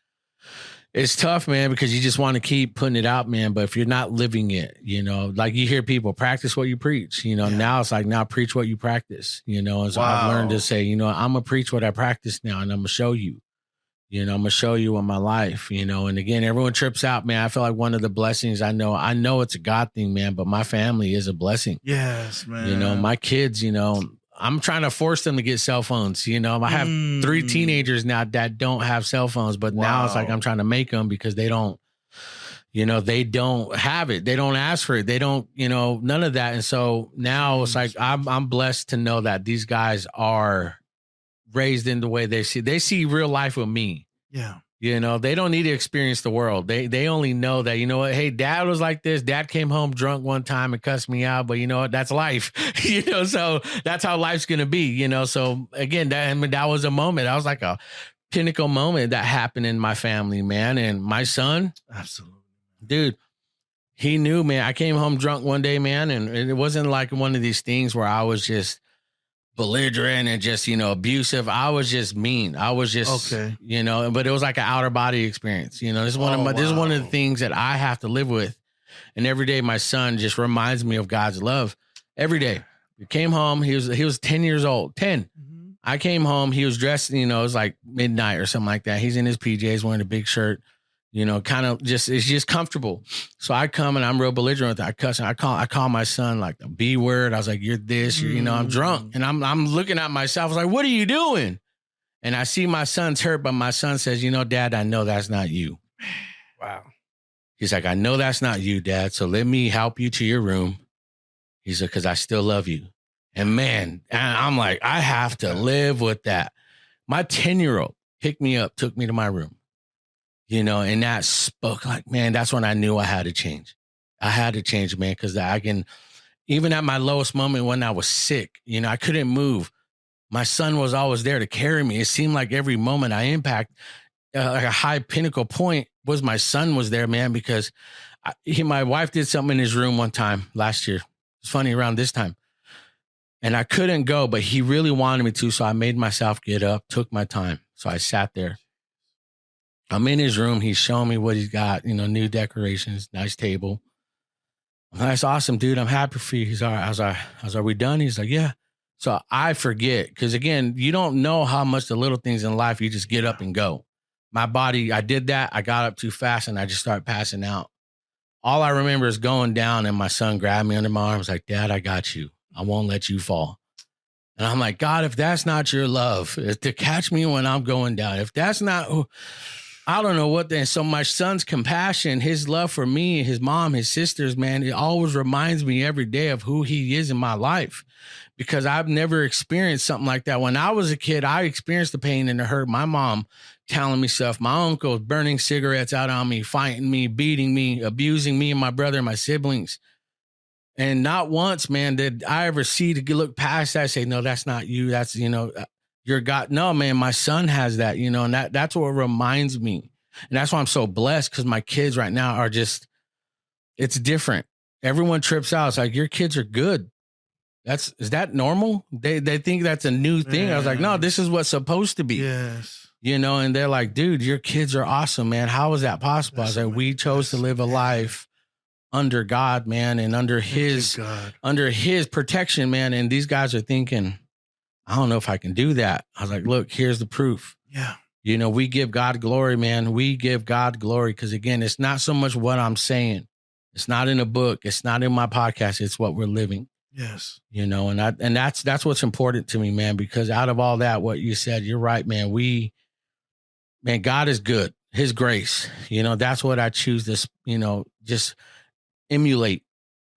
it's tough, man, because you just want to keep putting it out, man. But if you're not living it, you know, like you hear people practice what you preach, you know, now it's like, now preach what you practice, you know. And so I've learned to say, you know, I'm going to preach what I practice now, and I'm going to show you, you know, I'm going to show you in my life, you know. And again, everyone trips out, man. I feel like one of the blessings I know it's a God thing, man, but my family is a blessing. Yes, man. You know, my kids, you know, I'm trying to force them to get cell phones. You know, I have 3 teenagers now that don't have cell phones, but now it's like I'm trying to make them because they don't, you know, they don't have it. They don't ask for it. They don't, you know, none of that. And so now it's like I'm blessed to know that these guys are raised in the way they see real life with me. Yeah. You know, they don't need to experience the world. They only know that, you know what, hey, dad was like this. Dad came home drunk one time and cussed me out, but you know what, that's life. You know, so that's how life's going to be, you know. So again, that was a moment. That was like a pinnacle moment that happened in my family, man. And my son, absolutely, dude, he knew, man. I came home drunk one day, man, and it wasn't like one of these things where I was just belligerent and just, you know, abusive. I was just mean. I was just, you know, but it was like an outer body experience. You know, this is this is one of the things that I have to live with. And every day my son just reminds me of God's love. Every day. He came home. He was 10 years old. 10. I came home. He was dressed, you know, it was like midnight or something like that. He's in his PJs wearing a big shirt, you know, kind of just, it's just comfortable. So I come and I'm real belligerent. I cuss. I call my son like the B word. I was like, you're this, you know, I'm drunk. And I'm looking at myself. I was like, what are you doing? And I see my son's hurt, but my son says, you know, Dad, I know that's not you. Wow. He's like, I know that's not you, Dad. So let me help you to your room. He's like, because I still love you. And man, I'm like, I have to live with that. My 10-year-old picked me up, took me to my room. You know, and that spoke like, man, that's when I knew I had to change. I had to change, man, because I can, even at my lowest moment when I was sick, you know, I couldn't move. My son was always there to carry me. It seemed like every moment I impact, like a high pinnacle point was my son was there, man, because my wife did something in his room one time last year. It's funny, around this time. And I couldn't go, but he really wanted me to. So I made myself get up, took my time. So I sat there. I'm in his room. He's showing me what he's got, you know, new decorations, nice table. That's awesome, dude. I'm happy for you. He's all right. I was like, are we done? He's like, yeah. So I forget, because again, you don't know how much the little things in life, you just get up and go. My body, I did that. I got up too fast and I just started passing out. All I remember is going down and my son grabbed me under my arms like, Dad, I got you. I won't let you fall. And I'm like, God, if that's not your love, to catch me when I'm going down, if that's not, I don't know what then. So my son's compassion, his love for me, his mom, his sisters, man, it always reminds me every day of who he is in my life, because I've never experienced something like that. When I was a kid, I experienced the pain and the hurt. My mom telling me stuff, my uncle burning cigarettes out on me, fighting me, beating me, abusing me and my brother and my siblings. And not once, man, did I ever see to look past that and say, no, that's not you. That's, you know, your God. No, man, my son has that, you know, and that's what reminds me. And that's why I'm so blessed, because my kids right now are just, it's different. Everyone trips out. It's like, your kids are good. Is that normal? They think that's a new thing. I was like, no, this is what's supposed to be. Yes. You know, and they're like, dude, your kids are awesome, man. How is that possible? I was like, we chose to live a life under God, man, and under his protection, man. And these guys are thinking, I don't know if I can do that. I was like, look, here's the proof. Yeah. You know, we give God glory, man. We give God glory, because again, it's not so much what I'm saying. It's not in a book. It's not in my podcast. It's what we're living. Yes. You know, and that's what's important to me, man, because out of all that, what you said, you're right, man. God is good. His grace, you know, that's what I choose to, you know, just emulate.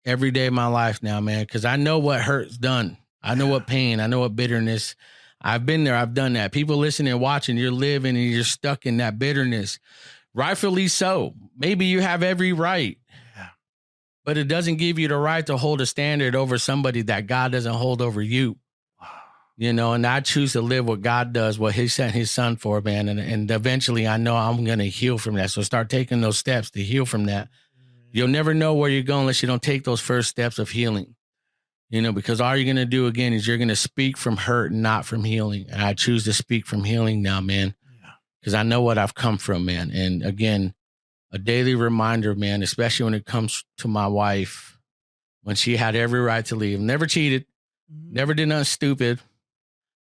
every day of my life now, man, because I know what hurt's done. I know what pain. I know what bitterness. I've been there. I've done that. People listening and watching, you're living and you're stuck in that bitterness. Rightfully so. Maybe you have every right. Yeah. But it doesn't give you the right to hold a standard over somebody that God doesn't hold over you. You know, and I choose to live what God does, what he sent his son for, man. And eventually I know I'm going to heal from that. So start taking those steps to heal from that. You'll never know where you're going unless you don't take those first steps of healing. You know, because all you're going to do again is you're going to speak from hurt and not from healing. And I choose to speak from healing now, man, because I know what I've come from, man. And again, a daily reminder, man, especially when it comes to my wife, when she had every right to leave, never cheated, never did nothing stupid,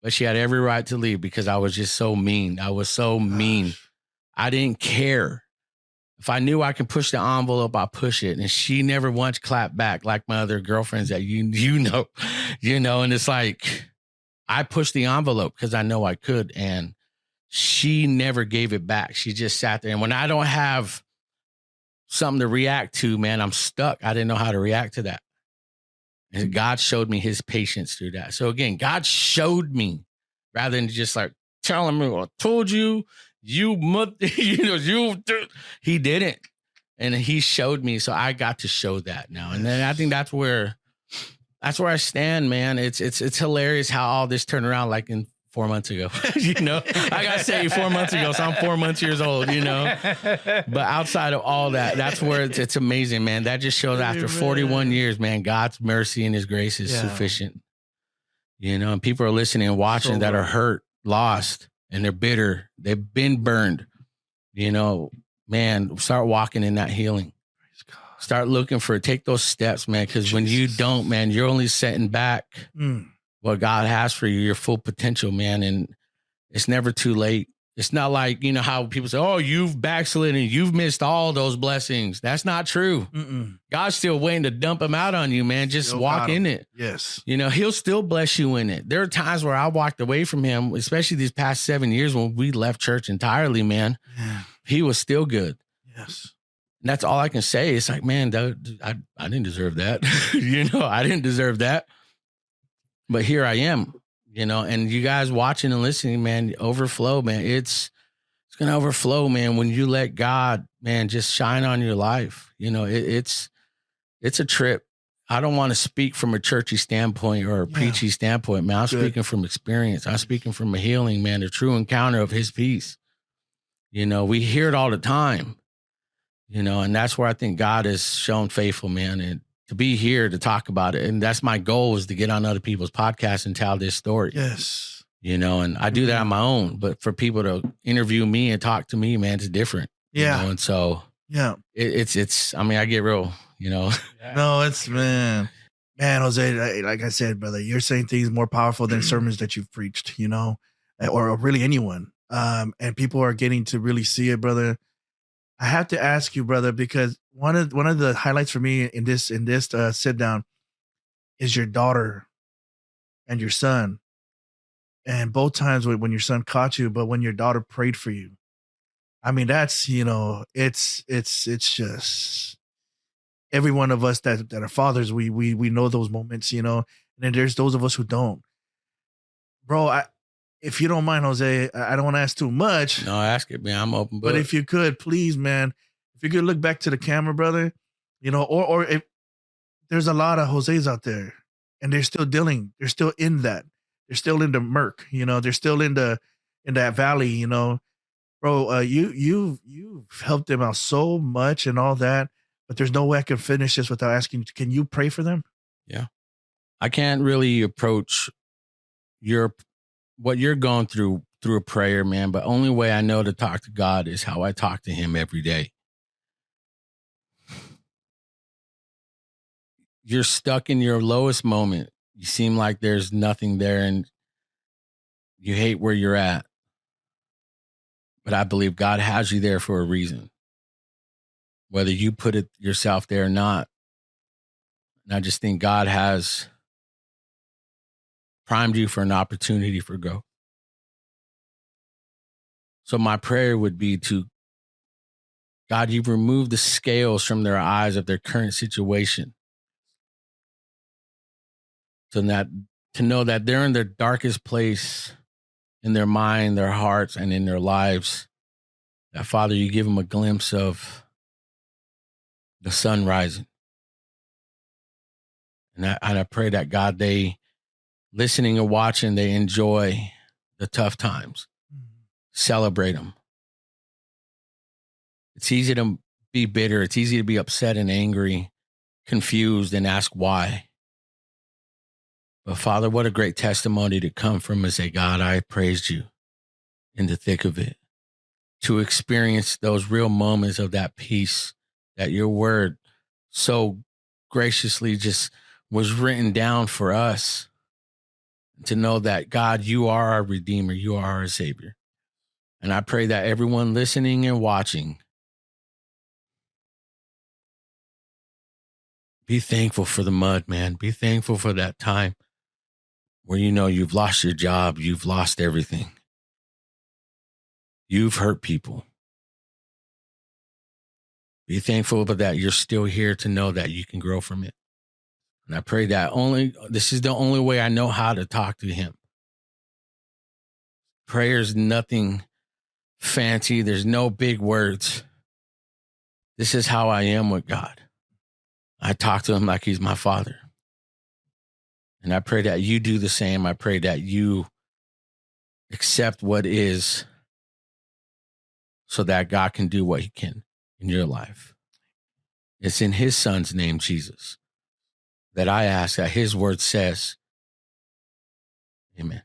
but she had every right to leave because I was just so mean. I was so mean. I didn't care. If I knew I could push the envelope, I push it. And she never once clapped back like my other girlfriends that you know, and it's like, I pushed the envelope because I know I could. And she never gave it back. She just sat there. And when I don't have something to react to, man, I'm stuck. I didn't know how to react to that. And God showed me his patience through that. So again, God showed me rather than just like telling me, I told you, he didn't. And he showed me. So I got to show that now. And then I think that's where I stand, man. It's hilarious how all this turned around like in 4 months ago. I got saved 4 months ago, so I'm 4 months years old, But outside of all that, that's where it's amazing, man. That just shows after 41 years, man, God's mercy and his grace is sufficient. And people are listening and watching that are hurt, lost, and they're bitter. They've been burned. Man, start walking in that healing. Start looking for it. Take those steps, man, because when you don't, man, you're only setting back what God has for you, your full potential, man. And it's never too late. It's not like, how people say, oh, you've backslidden, you've missed all those blessings. That's not true. God's still waiting to dump them out on you, man. Just walk in it. Yes. He'll still bless you in it. There are times where I walked away from him, especially these past 7 years when we left church entirely, man. Yeah. He was still good. Yes. And that's all I can say. It's like, man, I didn't deserve that. I didn't deserve that. But here I am, and you guys watching and listening, man, overflow, man. It's going to overflow, man, when you let God, man, just shine on your life. It's a trip. I don't want to speak from a churchy standpoint or a preachy standpoint, man. I'm speaking from experience. I'm speaking from a healing, man, a true encounter of his peace. We hear it all the time, and that's where I think God has shown faithful, man. And to be here to talk about it. And that's my goal, is to get on other people's podcasts and tell this story. Yes. And I do that on my own, but for people to interview me and talk to me, man, it's different. Yeah. And so it's, I get real, No, it's, man, Jose, like I said, brother, you're saying things more powerful than sermons that you've preached, or really anyone. And people are getting to really see it, brother. I have to ask you, brother, because one of the highlights for me in this sit down is your daughter and your son, and both times when your son caught you, but when your daughter prayed for you. I mean, that's it's just every one of us that are fathers, we know those moments, and then there's those of us who don't. Bro, if you don't mind, Jose, I don't want to ask too much. No, ask it, man. I'm open. But if you could, please, man, if you could look back to the camera, brother, or if there's a lot of Jose's out there and they're still dealing, they're still in that. They're still in the murk, they're still in that valley, bro, you've helped them out so much and all that, but there's no way I can finish this without asking you, can you pray for them? Yeah. I can't really approach what you're going through a prayer, man. But only way I know to talk to God is how I talk to him every day. You're stuck in your lowest moment. You seem like there's nothing there and you hate where you're at. But I believe God has you there for a reason, whether you put it yourself there or not. And I just think God has primed you for an opportunity for growth. So my prayer would be to God, you've removed the scales from their eyes of their current situation. to know that they're in their darkest place in their mind, their hearts, and in their lives. That, Father, you give them a glimpse of the sun rising. And I pray that, God, they listening and watching, they enjoy the tough times. Celebrate them. It's easy to be bitter. It's easy to be upset and angry, confused, and ask why. But Father, what a great testimony to come from and say, God, I praised you in the thick of it. To experience those real moments of that peace that your word so graciously just was written down for us. To know that, God, you are our Redeemer. You are our Savior. And I pray that everyone listening and watching, be thankful for the mud, man. Be thankful for that time where you know you've lost your job. You've lost everything. You've hurt people. Be thankful for that you're still here to know that you can grow from it. And I pray that this is the only way I know how to talk to him. Prayer is nothing fancy. There's no big words. This is how I am with God. I talk to him like he's my father. And I pray that you do the same. I pray that you accept what is so that God can do what he can in your life. It's in his son's name, Jesus, that I ask, that his word says, amen.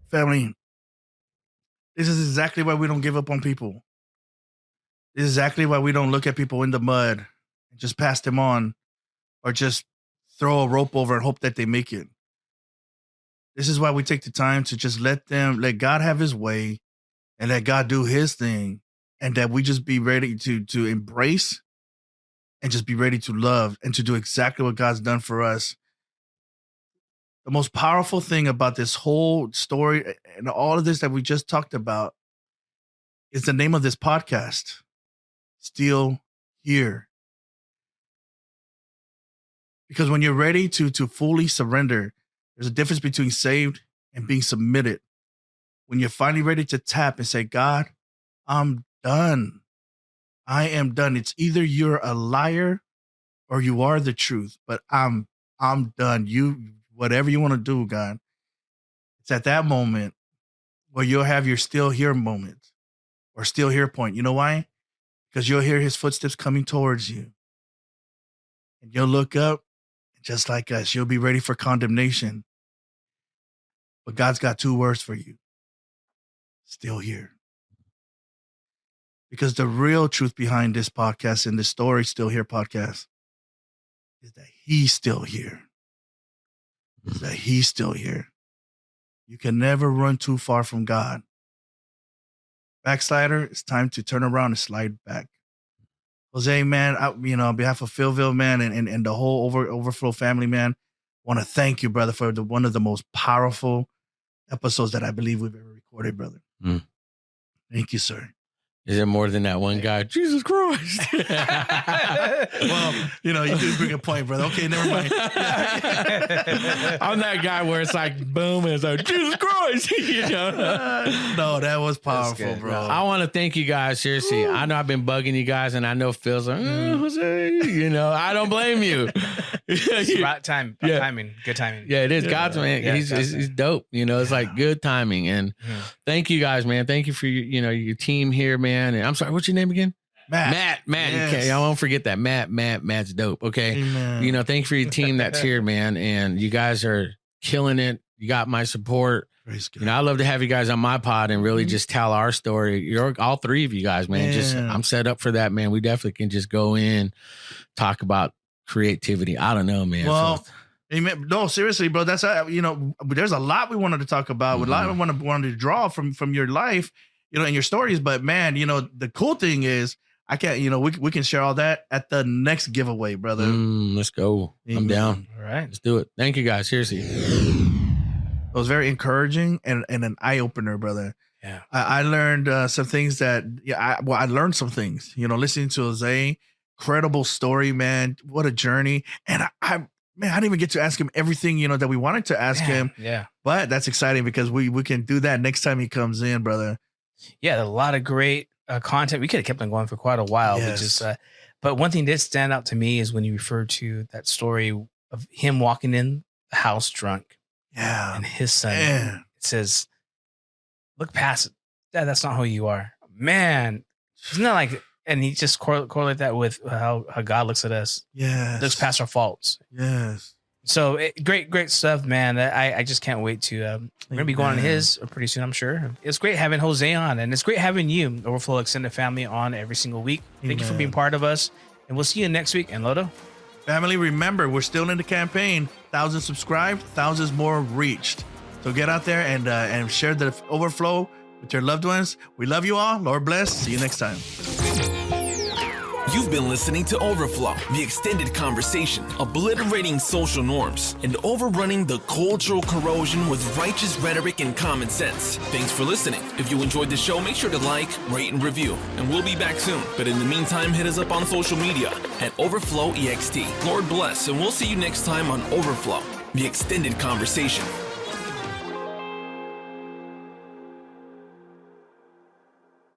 Family, this is exactly why we don't give up on people. This is exactly why we don't look at people in the mud and just pass them on or just throw a rope over and hope that they make it. This is why we take the time to just let God have his way and let God do his thing, and that we just be ready to embrace and just be ready to love and to do exactly what God's done for us. The most powerful thing about this whole story and all of this that we just talked about is the name of this podcast, Still Here. Because when you're ready to fully surrender, there's a difference between saved and being submitted. When you're finally ready to tap and say, God, I'm done. I am done. It's either you're a liar or you are the truth, but I'm done. Whatever you want to do, God. It's at that moment where you'll have your still here moment or still here point. You know why? Because you'll hear his footsteps coming towards you. And you'll look up, just like us. You'll be ready for condemnation. But God's got two words for you. Still here. Because the real truth behind this podcast and this story, Still Here podcast, is that he's still here. Is that he's still here. You can never run too far from God. Backslider, it's time to turn around and slide back. Jose, man, on behalf of PhillVill, man, and the whole Overflow family, man, want to thank you, brother, for one of the most powerful episodes that I believe we've ever recorded, brother. Thank you, sir. Is it more than that one guy? Jesus Christ. Well, you do bring a point, brother. Okay, never mind. I'm that guy where it's like, boom, and it's like, Jesus Christ. No, that was powerful, bro. I want to thank you guys, seriously. I know I've been bugging you guys, and I know Phil's like, Jose, I don't blame you. Right time, timing, good timing. Yeah, it is. God's man. Yeah, he's dope. It's like good timing. And thank you guys, man. Thank you for your team here, man. And I'm sorry, what's your name again? Matt. Yes. Okay, I won't forget that. Matt's dope. Okay. Amen. Thank you for your team that's here, man. And you guys are killing it. You got my support. I love to have you guys on my pod and really just tell our story. You're all three of you guys, man. I'm set up for that, man. We definitely can just go in, talk about creativity. I don't know, man. Well, amen. No, seriously, bro. That's there's a lot we wanted to talk about. A lot we wanted to draw from your life, and your stories. But man, the cool thing is I can't. We can share all that at the next giveaway, brother. Let's go. Amen. I'm down. All right, let's do it. Thank you, guys. Seriously, it was very encouraging and an eye opener, brother. Yeah, I learned some things that I learned some things. Listening to Jose, incredible story, man. What a journey. And Man, I didn't even get to ask him everything, that we wanted to ask him. Yeah. But that's exciting because we can do that next time he comes in, brother. Yeah, a lot of great content. We could have kept on going for quite a while. Yes. We just, but one thing that stand out to me is when you referred to that story of him walking in the house drunk. Yeah. And his son, Man. it says, look past it. Dad, that's not who you are. Man, isn't that like, and he just correlate that with how God looks at us. Yes. Looks past our faults. Yes. So great stuff, man. I just can't wait to. We're gonna be going on his pretty soon, I'm sure. It's great having Jose on, and it's great having you, Overflow Extended Family, on every single week. Thank you for being part of us, and we'll see you next week. And Lodo, family, remember, we're still in the campaign. 1,000 subscribed, thousands more reached. So get out there and share the Overflow with your loved ones. We love you all. Lord bless. See you next time. You've been listening to Overflow, the extended conversation, obliterating social norms and overrunning the cultural corrosion with righteous rhetoric and common sense. Thanks for listening. If you enjoyed the show, make sure to like, rate, and review. And we'll be back soon. But in the meantime, hit us up on social media at Overflow EXT. Lord bless, and we'll see you next time on Overflow, the extended conversation.